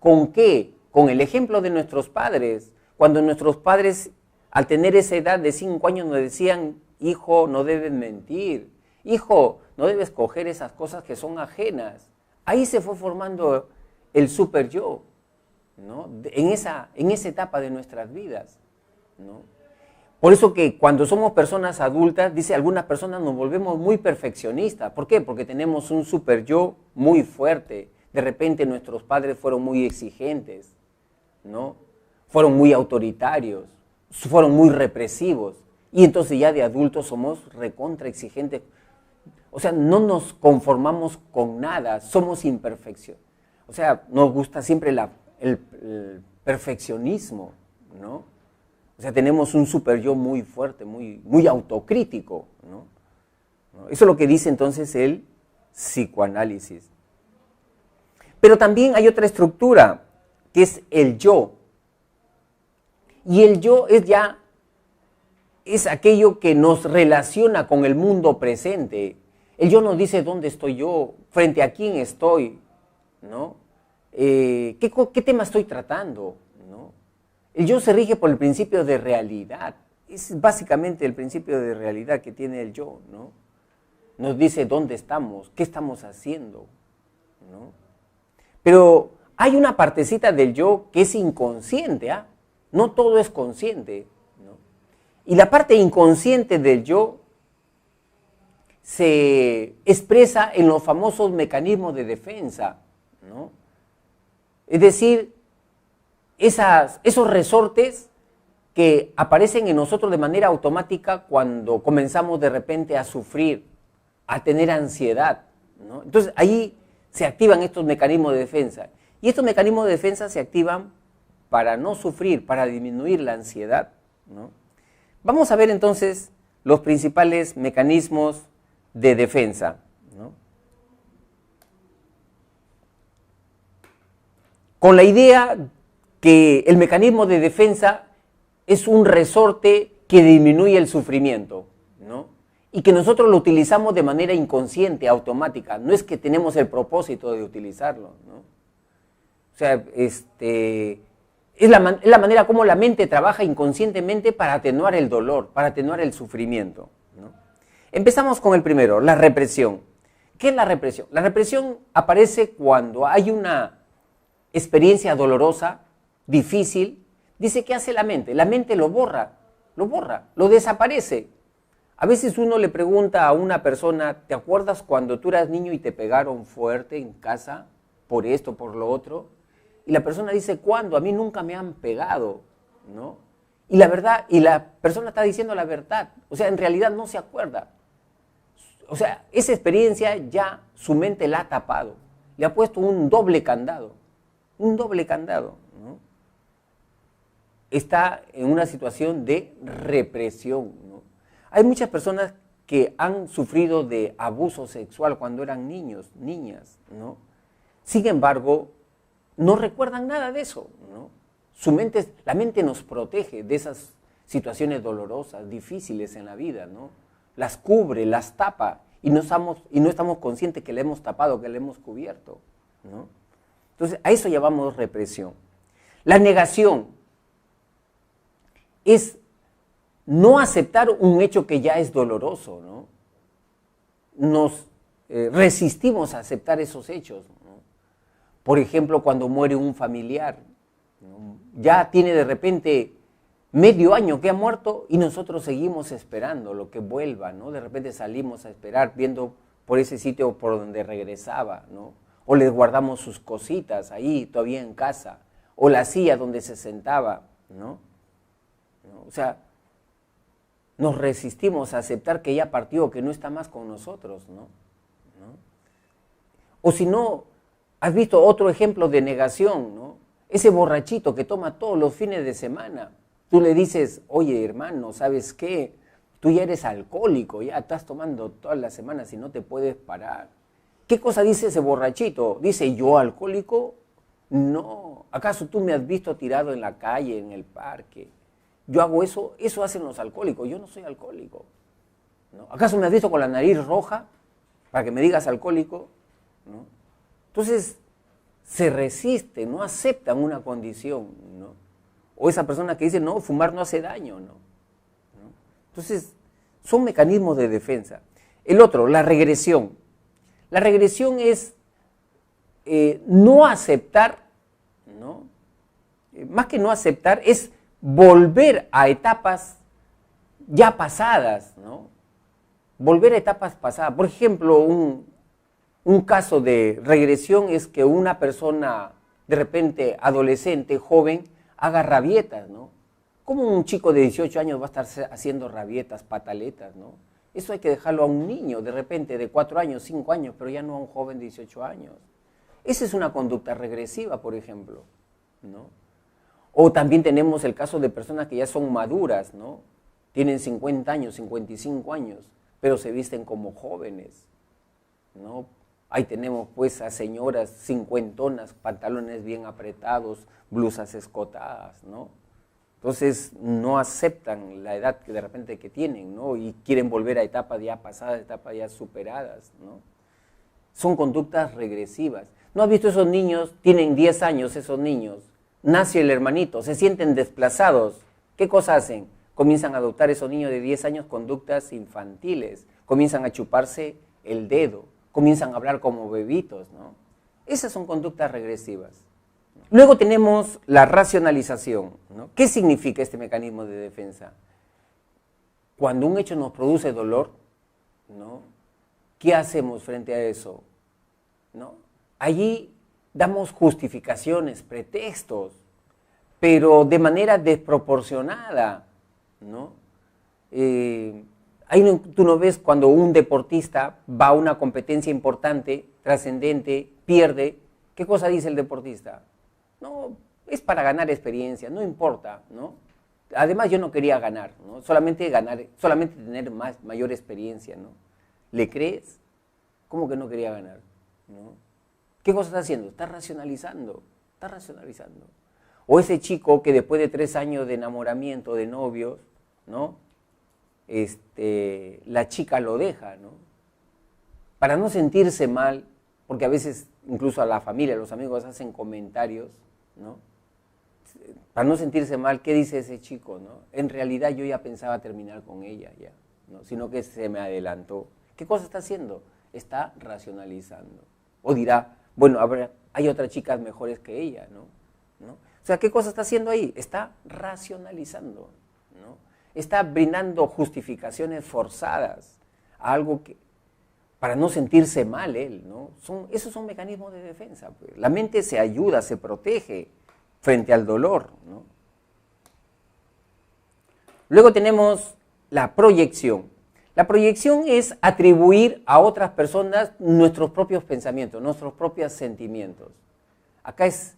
A: ¿Con qué? Con el ejemplo de nuestros padres. Cuando nuestros padres, al tener esa edad de 5 años, nos decían, hijo, no debes mentir, hijo, no debes coger esas cosas que son ajenas. Ahí se fue formando el super yo, ¿no? En esa etapa de nuestras vidas, ¿no? Por eso que cuando somos personas adultas, dice, algunas personas nos volvemos muy perfeccionistas. ¿Por qué? Porque tenemos un super yo muy fuerte. De repente nuestros padres fueron muy exigentes, ¿no? Fueron muy autoritarios, fueron muy represivos. Y entonces ya de adultos somos recontra exigentes. O sea, no nos conformamos con nada, somos imperfección. O sea, nos gusta siempre el perfeccionismo, ¿no? O sea, tenemos un super yo muy fuerte, muy autocrítico, ¿no? Eso es lo que dice entonces el psicoanálisis. Pero también hay otra estructura, que es el yo. Y el yo es aquello que nos relaciona con el mundo presente. El yo nos dice dónde estoy yo, frente a quién estoy, ¿no? ¿Qué tema estoy tratando? El yo se rige por el principio de realidad. Es básicamente el principio de realidad que tiene el yo, ¿no? Nos dice dónde estamos, qué estamos haciendo, ¿no? Pero hay una partecita del yo que es inconsciente, ¿ah? No todo es consciente, ¿no? Y la parte inconsciente del yo se expresa en los famosos mecanismos de defensa, ¿no? Es decir, esos resortes que aparecen en nosotros de manera automática cuando comenzamos de repente a sufrir, a tener ansiedad, ¿no? Entonces ahí se activan estos mecanismos de defensa. Y estos mecanismos de defensa se activan para no sufrir, para disminuir la ansiedad, ¿no? Vamos a ver entonces los principales mecanismos de defensa, ¿no? Con la idea que el mecanismo de defensa es un resorte que disminuye el sufrimiento, ¿no? Y que nosotros lo utilizamos de manera inconsciente, automática. No es que tenemos el propósito de utilizarlo, ¿no? O sea, es la manera como la mente trabaja inconscientemente para atenuar el dolor, para atenuar el sufrimiento, ¿no? Empezamos con el primero, la represión. ¿Qué es la represión? La represión aparece cuando hay una experiencia dolorosa, difícil. Dice, ¿qué hace la mente? La mente lo borra, lo desaparece. A veces uno le pregunta a una persona, ¿te acuerdas cuando tú eras niño y te pegaron fuerte en casa? por esto, por lo otro. Y la persona dice, ¿cuándo? A mí nunca me han pegado, ¿no? Y la verdad, y la persona está diciendo la verdad. O sea, en realidad no se acuerda. O sea, esa experiencia ya su mente la ha tapado. Le ha puesto un doble candado. Un doble candado, ¿no? Está en una situación de represión, ¿no? Hay muchas personas que han sufrido de abuso sexual cuando eran niños, niñas, ¿no? Sin embargo, no recuerdan nada de eso, ¿no? La mente nos protege de esas situaciones dolorosas, difíciles en la vida, ¿no? Las cubre, las tapa y no estamos conscientes que le hemos tapado, que le hemos cubierto, ¿no? Entonces, a eso llamamos represión. La negación es no aceptar un hecho que ya es doloroso, ¿no? Nos resistimos a aceptar esos hechos, ¿no? Por ejemplo, cuando muere un familiar, ¿no? Ya tiene de repente medio año que ha muerto y nosotros seguimos esperando lo que vuelva, ¿no? De repente salimos a esperar viendo por ese sitio por donde regresaba, ¿no? O les guardamos sus cositas ahí todavía en casa, o la silla donde se sentaba, ¿no? O sea, nos resistimos a aceptar que ya partió, que no está más con nosotros, ¿no? O si no, has visto otro ejemplo de negación, ¿no? Ese borrachito que toma todos los fines de semana. Tú le dices, oye, hermano, ¿sabes qué? Tú ya eres alcohólico, ya estás tomando todas las semanas y no te puedes parar. ¿Qué cosa dice ese borrachito? ¿Dice yo alcohólico? No. ¿Acaso tú me has visto tirado en la calle, en el parque? Yo hago eso, eso hacen los alcohólicos, yo no soy alcohólico, ¿no? ¿Acaso me has visto con la nariz roja para que me digas alcohólico? ¿No? Entonces, se resisten, no aceptan una condición, ¿no? O esa persona que dice, no, fumar no hace daño, ¿no? Entonces, son mecanismos de defensa. El otro, la regresión. La regresión es no aceptar, ¿no? Más que no aceptar, es volver a etapas ya pasadas, ¿no? Volver a etapas pasadas. Por ejemplo, un caso de regresión es que una persona, de repente, adolescente, joven, haga rabietas, ¿no? ¿Cómo un chico de 18 años va a estar haciendo rabietas, pataletas, ¿no? Eso hay que dejarlo a un niño, de repente, de 4 años, 5 años, pero ya no a un joven de 18 años. Esa es una conducta regresiva, por ejemplo, ¿no? O también tenemos el caso de personas que ya son maduras, ¿no? Tienen 50 años, 55 años, pero se visten como jóvenes, ¿no? Ahí tenemos pues a señoras cincuentonas, pantalones bien apretados, blusas escotadas, ¿no? Entonces no aceptan la edad que de repente que tienen, ¿no? Y quieren volver a etapas ya pasadas, etapas ya superadas, ¿no? Son conductas regresivas. ¿No has visto esos niños? Tienen 10 años esos niños. Nace el hermanito, se sienten desplazados. ¿Qué cosa hacen? Comienzan a adoptar esos niños de 10 años conductas infantiles. Comienzan a chuparse el dedo. Comienzan a hablar como bebitos, ¿no? Esas son conductas regresivas. Luego tenemos la racionalización, ¿no? ¿Qué significa este mecanismo de defensa? Cuando un hecho nos produce dolor, ¿no? ¿Qué hacemos frente a eso? ¿No? Allí damos justificaciones, pretextos, pero de manera desproporcionada, ¿no? Tú no ves cuando un deportista va a una competencia importante, trascendente, pierde, ¿qué cosa dice el deportista? No, es para ganar experiencia, no importa, ¿no? Además yo no quería ganar, ¿no? Solamente tener mayor experiencia, ¿no? ¿Le crees? ¿Cómo que no quería ganar? ¿No? ¿Qué cosa está haciendo? Está racionalizando. O ese chico que después de 3 años de enamoramiento, de novios, ¿no? La chica lo deja, ¿no? Para no sentirse mal, porque a veces incluso a la familia, los amigos hacen comentarios, ¿no? Para no sentirse mal, ¿qué dice ese chico, no? En realidad yo ya pensaba terminar con ella, ya, ¿no? Sino que se me adelantó. ¿Qué cosa está haciendo? Está racionalizando. O dirá, bueno, hay otras chicas mejores que ella, ¿no? O sea, ¿qué cosa está haciendo ahí? Está racionalizando, ¿no? Está brindando justificaciones forzadas a algo que... para no sentirse mal él, ¿no? Esos son mecanismos de defensa, pues. La mente se ayuda, se protege frente al dolor, ¿no? Luego tenemos la proyección. La proyección es atribuir a otras personas nuestros propios pensamientos, nuestros propios sentimientos. Acá es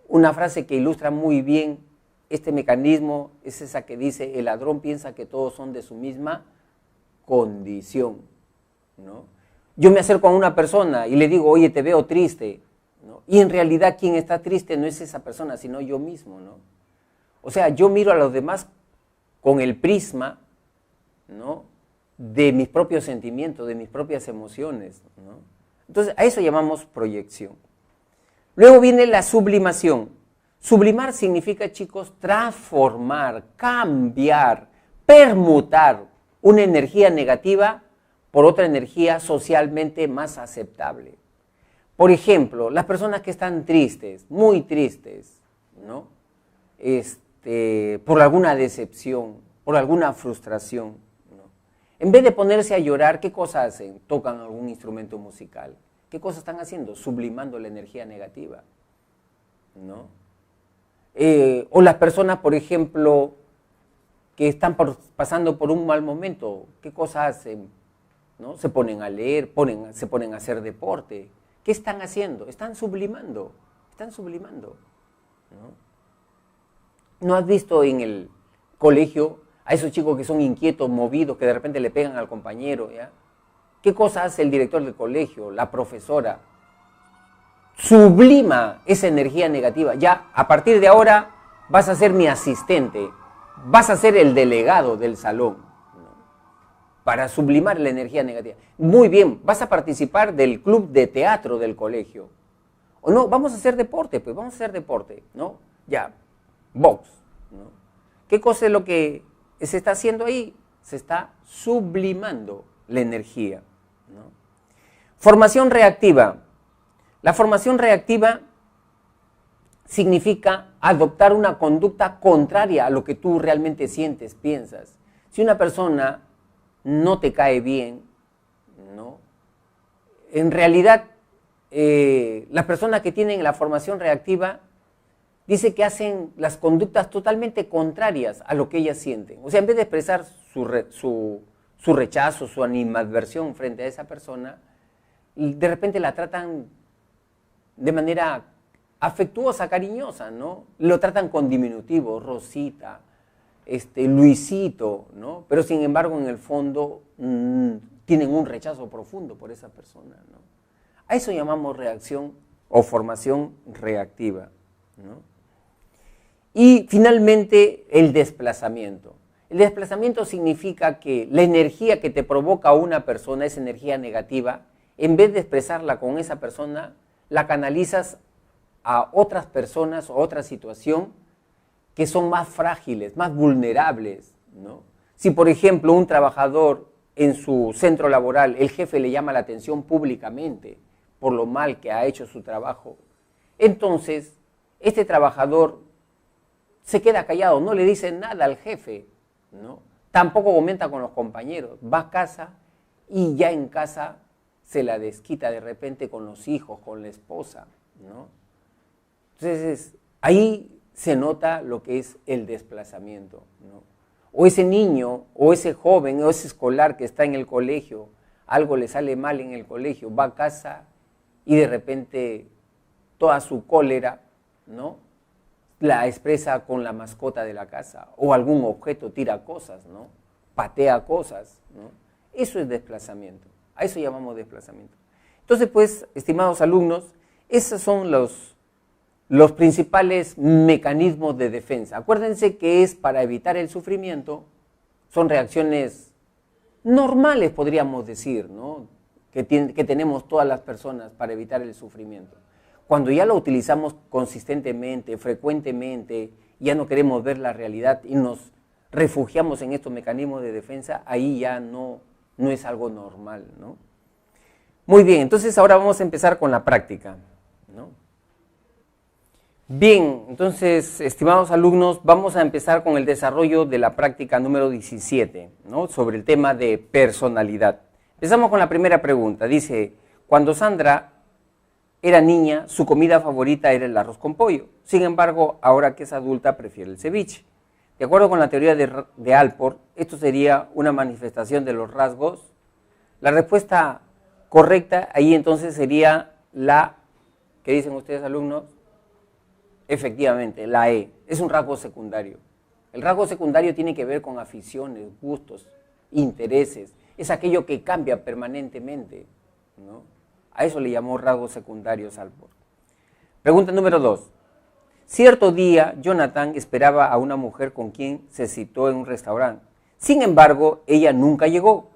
A: una frase que ilustra muy bien este mecanismo, es esa que dice: el ladrón piensa que todos son de su misma condición, ¿no? Yo me acerco a una persona y le digo: oye, te veo triste, ¿no? Y en realidad quien está triste no es esa persona, sino yo mismo, ¿no? O sea, yo miro a los demás con el prisma, ¿no?, de mis propios sentimientos, de mis propias emociones, ¿no? Entonces, a eso llamamos proyección. Luego viene la sublimación. Sublimar significa, chicos, transformar, cambiar, permutar una energía negativa por otra energía socialmente más aceptable. Por ejemplo, las personas que están tristes, muy tristes, ¿no?, por alguna decepción, por alguna frustración, ¿no?, en vez de ponerse a llorar, ¿qué cosa hacen? Tocan algún instrumento musical. ¿Qué cosa están haciendo? Sublimando la energía negativa, ¿no? O las personas, por ejemplo, que están pasando por un mal momento, ¿qué cosa hacen? ¿No? Se ponen a leer, se ponen a hacer deporte. ¿Qué están haciendo? Están sublimando, ¿no? ¿No has visto en el colegio a esos chicos que son inquietos, movidos, que de repente le pegan al compañero, ¿ya? ¿Qué cosa hace el director del colegio, la profesora? Sublima esa energía negativa. Ya, a partir de ahora vas a ser mi asistente, vas a ser el delegado del salón, ¿no?, para sublimar la energía negativa. Muy bien, vas a participar del club de teatro del colegio. O no, vamos a hacer deporte, pues vamos a hacer deporte, ¿no? Ya, box, ¿no? ¿Qué cosa es lo que se está haciendo ahí? Se está sublimando la energía, ¿no? Formación reactiva. La formación reactiva significa adoptar una conducta contraria a lo que tú realmente sientes, piensas. Si una persona no te cae bien, ¿no?, en realidad las personas que tienen la formación reactiva dice que hacen las conductas totalmente contrarias a lo que ellas sienten. O sea, en vez de expresar su rechazo, su animadversión frente a esa persona, de repente la tratan de manera afectuosa, cariñosa, ¿no? Lo tratan con diminutivo, Rosita, Luisito, ¿no? Pero sin embargo, en el fondo, tienen un rechazo profundo por esa persona, ¿no? A eso llamamos reacción o formación reactiva, ¿no? Y finalmente, el desplazamiento. El desplazamiento significa que la energía que te provoca una persona, esa energía negativa, en vez de expresarla con esa persona, la canalizas a otras personas o a otra situación que son más frágiles, más vulnerables, ¿no? Si, por ejemplo, un trabajador en su centro laboral, el jefe le llama la atención públicamente por lo mal que ha hecho su trabajo, entonces este trabajador se queda callado, no le dice nada al jefe, ¿no? Tampoco comenta con los compañeros, va a casa y ya en casa se la desquita de repente con los hijos, con la esposa, ¿no? Entonces, ahí se nota lo que es el desplazamiento, ¿no? O ese niño, o ese joven, o ese escolar que está en el colegio, algo le sale mal en el colegio, va a casa y de repente toda su cólera, ¿no?, la expresa con la mascota de la casa, o algún objeto, tira cosas, ¿no?, patea cosas, ¿no? Eso es desplazamiento, a eso llamamos desplazamiento. Entonces, pues, estimados alumnos, esos son los principales mecanismos de defensa. Acuérdense que es para evitar el sufrimiento, son reacciones normales, podríamos decir, ¿no?, que tenemos todas las personas para evitar el sufrimiento. Cuando ya lo utilizamos consistentemente, frecuentemente, ya no queremos ver la realidad y nos refugiamos en estos mecanismos de defensa, ahí ya no es algo normal, ¿no? Muy bien, entonces ahora vamos a empezar con la práctica, ¿no? Bien, entonces, estimados alumnos, vamos a empezar con el desarrollo de la práctica número 17, ¿no?, sobre el tema de personalidad. Empezamos con la primera pregunta. Dice, cuando Sandra era niña, su comida favorita era el arroz con pollo. Sin embargo, ahora que es adulta, prefiere el ceviche. De acuerdo con la teoría de Alport, esto sería una manifestación de los rasgos. La respuesta correcta ahí entonces sería la, ¿qué dicen ustedes, alumnos? Efectivamente, la E. Es un rasgo secundario. El rasgo secundario tiene que ver con aficiones, gustos, intereses. Es aquello que cambia permanentemente, ¿no? A eso le llamó rasgos secundarios Alport. Pregunta número 2. Cierto día, Jonathan esperaba a una mujer con quien se citó en un restaurante. Sin embargo, ella nunca llegó.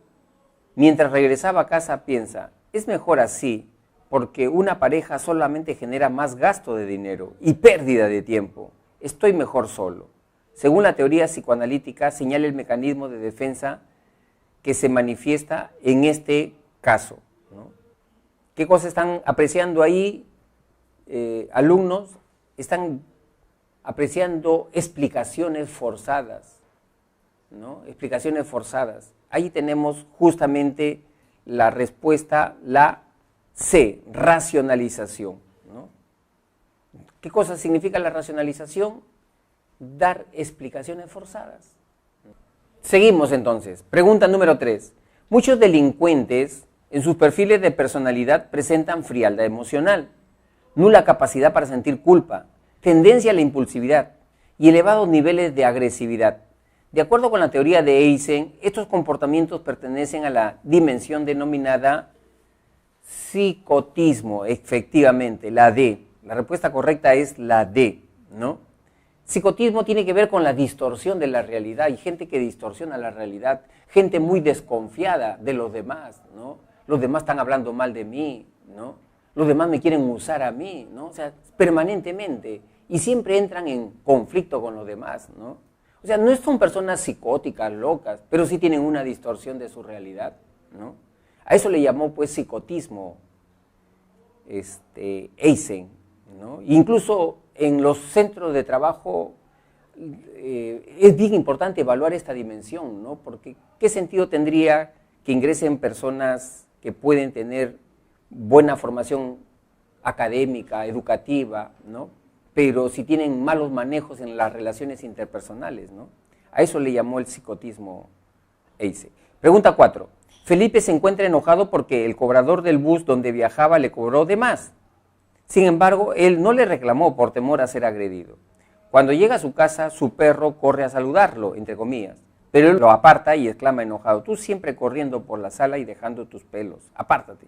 A: Mientras regresaba a casa, piensa, es mejor así, porque una pareja solamente genera más gasto de dinero y pérdida de tiempo. Estoy mejor solo. Según la teoría psicoanalítica, señala el mecanismo de defensa que se manifiesta en este caso, ¿no? ¿Qué cosas están apreciando ahí, alumnos? Están apreciando explicaciones forzadas, ¿no? Explicaciones forzadas. Ahí tenemos justamente la respuesta, la C, racionalización, ¿no? ¿Qué cosa significa la racionalización? Dar explicaciones forzadas. Seguimos entonces. Pregunta número 3. Muchos delincuentes en sus perfiles de personalidad presentan frialdad emocional, nula capacidad para sentir culpa, tendencia a la impulsividad y elevados niveles de agresividad. De acuerdo con la teoría de Eysen, estos comportamientos pertenecen a la dimensión denominada psicotismo, efectivamente, la D. La respuesta correcta es la D, ¿no? Psicotismo tiene que ver con la distorsión de la realidad. Hay gente que distorsiona la realidad, gente muy desconfiada de los demás, ¿no? Los demás están hablando mal de mí, ¿no? Los demás me quieren usar a mí, ¿no? O sea, permanentemente. Y siempre entran en conflicto con los demás, ¿no? O sea, no son personas psicóticas, locas, pero sí tienen una distorsión de su realidad, ¿no? A eso le llamó, pues, psicotismo Eysen, ¿no? Incluso en los centros de trabajo es bien importante evaluar esta dimensión, ¿no? Porque ¿qué sentido tendría que ingresen personas que pueden tener buena formación académica, educativa, ¿no? Pero si tienen malos manejos en las relaciones interpersonales, ¿no? A eso le llamó el psicotismo Eysen. Pregunta 4. Felipe se encuentra enojado porque el cobrador del bus donde viajaba le cobró de más. Sin embargo, él no le reclamó por temor a ser agredido. Cuando llega a su casa, su perro corre a saludarlo, entre comillas, pero él lo aparta y exclama enojado, tú siempre corriendo por la sala y dejando tus pelos, apártate.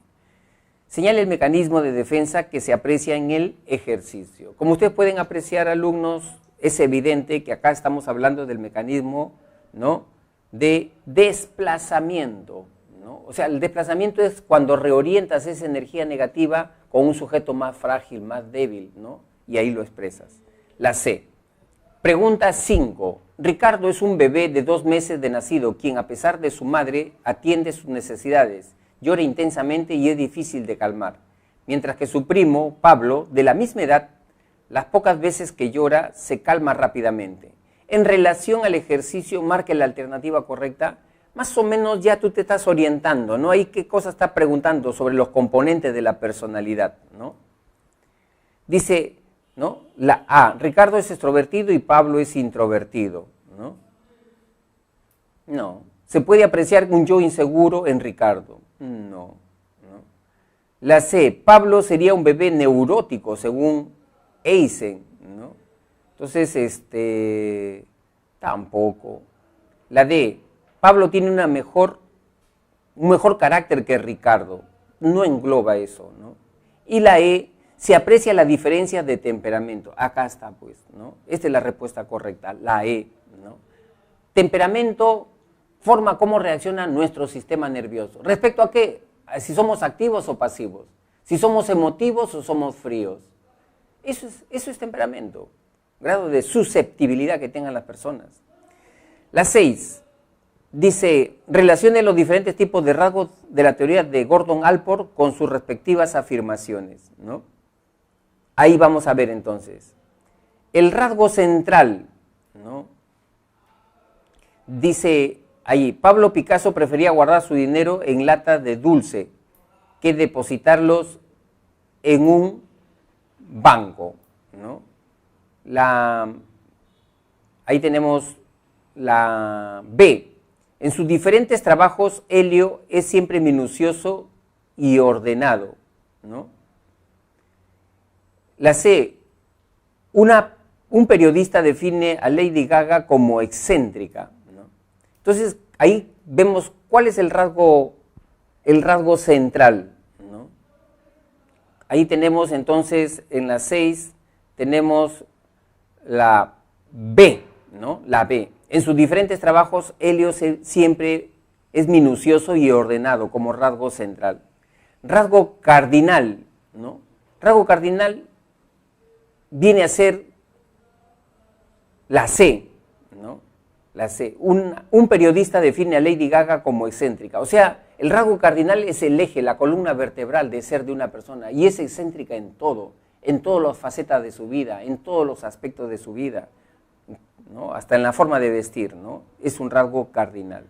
A: Señala el mecanismo de defensa que se aprecia en el ejercicio. Como ustedes pueden apreciar, alumnos, es evidente que acá estamos hablando del mecanismo, ¿no?, de desplazamiento, ¿no? O sea, el desplazamiento es cuando reorientas esa energía negativa con un sujeto más frágil, más débil, ¿no? Y ahí lo expresas. La C. Pregunta 5. Ricardo es un bebé de 2 meses de nacido, quien a pesar de su madre atiende sus necesidades, llora intensamente y es difícil de calmar. Mientras que su primo, Pablo, de la misma edad, las pocas veces que llora, se calma rápidamente. En relación al ejercicio, marque la alternativa correcta. Más o menos ya tú te estás orientando, ¿no? Ahí qué cosa está preguntando sobre los componentes de la personalidad, ¿no? Dice, ¿no? La A, Ricardo es extrovertido y Pablo es introvertido, ¿no? No. ¿Se puede apreciar un yo inseguro en Ricardo? No. La C, Pablo sería un bebé neurótico según Eysen, ¿no? Entonces, tampoco. La D, Pablo tiene un mejor carácter que Ricardo. No engloba eso, ¿no? Y la E, se aprecia la diferencia de temperamento. Acá está, pues, ¿no? Esta es la respuesta correcta, la E, ¿no? Temperamento forma cómo reacciona nuestro sistema nervioso. ¿Respecto a qué? Si somos activos o pasivos. Si somos emotivos o somos fríos. Eso es temperamento. Grado de susceptibilidad que tengan las personas. La 6. Dice, relacione los diferentes tipos de rasgos de la teoría de Gordon Allport con sus respectivas afirmaciones, ¿no? Ahí vamos a ver entonces. El rasgo central, ¿no? Dice Ahí, Pablo Picasso prefería guardar su dinero en latas de dulce que depositarlos en un banco, ¿no? Ahí tenemos la B. En sus diferentes trabajos, Helio es siempre minucioso y ordenado, ¿no? La C. Un periodista define a Lady Gaga como excéntrica, ¿no? Entonces, ahí vemos cuál es el rasgo central, ¿no? Ahí tenemos entonces, en la 6, tenemos la B, ¿no? La B. En sus diferentes trabajos, Helio siempre es minucioso y ordenado como rasgo central. Rasgo cardinal, ¿no? Rasgo cardinal viene a ser la C, ¿no? La C. Un periodista define a Lady Gaga como excéntrica. O sea, el rasgo cardinal es el eje, la columna vertebral de ser de una persona, y es excéntrica en todo, en todas las facetas de su vida, en todos los aspectos de su vida, ¿no? Hasta en la forma de vestir, ¿no? Es un rasgo cardinal.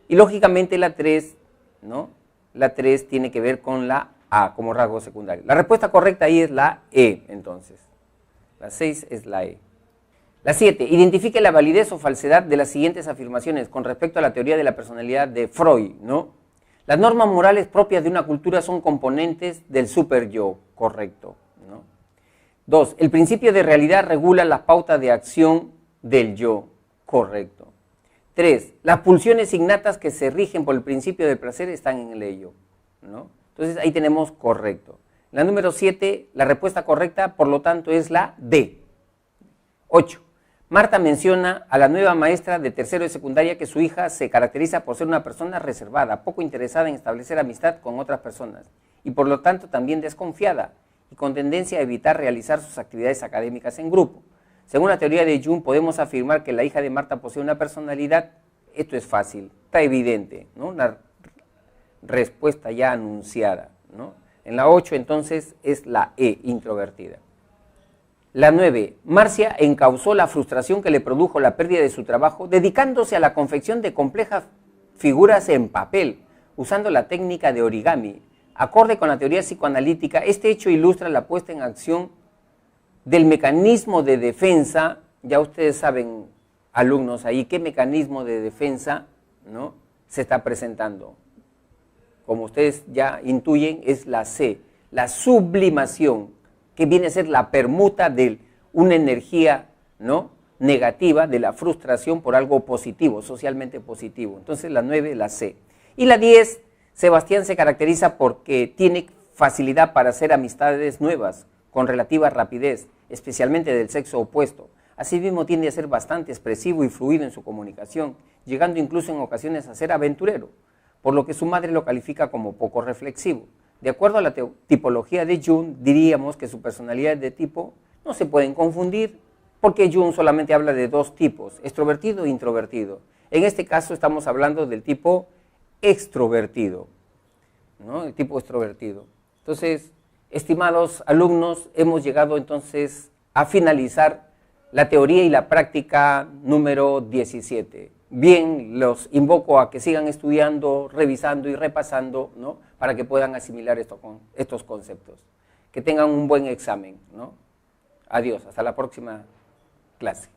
A: Y lógicamente la 3, ¿no? La 3 tiene que ver con la A como rasgo secundario. La respuesta correcta ahí es la E, entonces. La 6 es la E. La 7, identifique la validez o falsedad de las siguientes afirmaciones con respecto a la teoría de la personalidad de Freud, ¿no? Las normas morales propias de una cultura son componentes del superyo, correcto, ¿no? 2, el principio de realidad regula las pautas de acción del yo, correcto. 3, las pulsiones innatas que se rigen por el principio del placer están en el ello, ¿no? Entonces ahí tenemos correcto. La número 7, la respuesta correcta, por lo tanto, es la D. 8. Marta menciona a la nueva maestra de tercero de secundaria que su hija se caracteriza por ser una persona reservada, poco interesada en establecer amistad con otras personas y por lo tanto también desconfiada y con tendencia a evitar realizar sus actividades académicas en grupo. Según la teoría de Jung, podemos afirmar que la hija de Marta posee una personalidad. Esto es fácil, está evidente, ¿no? Una respuesta ya anunciada, ¿no? En la 8 entonces es la E, introvertida. La 9, Marcia encauzó la frustración que le produjo la pérdida de su trabajo dedicándose a la confección de complejas figuras en papel, usando la técnica de origami. Acorde con la teoría psicoanalítica, este hecho ilustra la puesta en acción del mecanismo de defensa. Ya ustedes saben, alumnos, ahí qué mecanismo de defensa, ¿no?, se está presentando. Como ustedes ya intuyen, es la C, la sublimación, que viene a ser la permuta de una energía, ¿no?, negativa, de la frustración por algo positivo, socialmente positivo. Entonces la 9, la C. Y la 10, Sebastián se caracteriza porque tiene facilidad para hacer amistades nuevas, con relativa rapidez, especialmente del sexo opuesto. Asimismo tiende a ser bastante expresivo y fluido en su comunicación, llegando incluso en ocasiones a ser aventurero, por lo que su madre lo califica como poco reflexivo. De acuerdo a la tipología de Jung, diríamos que su personalidad de tipo no se pueden confundir, porque Jung solamente habla de dos tipos, extrovertido e introvertido. En este caso estamos hablando del tipo extrovertido, ¿no?, el tipo extrovertido. Entonces, estimados alumnos, hemos llegado entonces a finalizar la teoría y la práctica número 17. Bien, los invoco a que sigan estudiando, revisando y repasando, ¿no?, para que puedan asimilar estos conceptos. Que tengan un buen examen, ¿no? Adiós, hasta la próxima clase.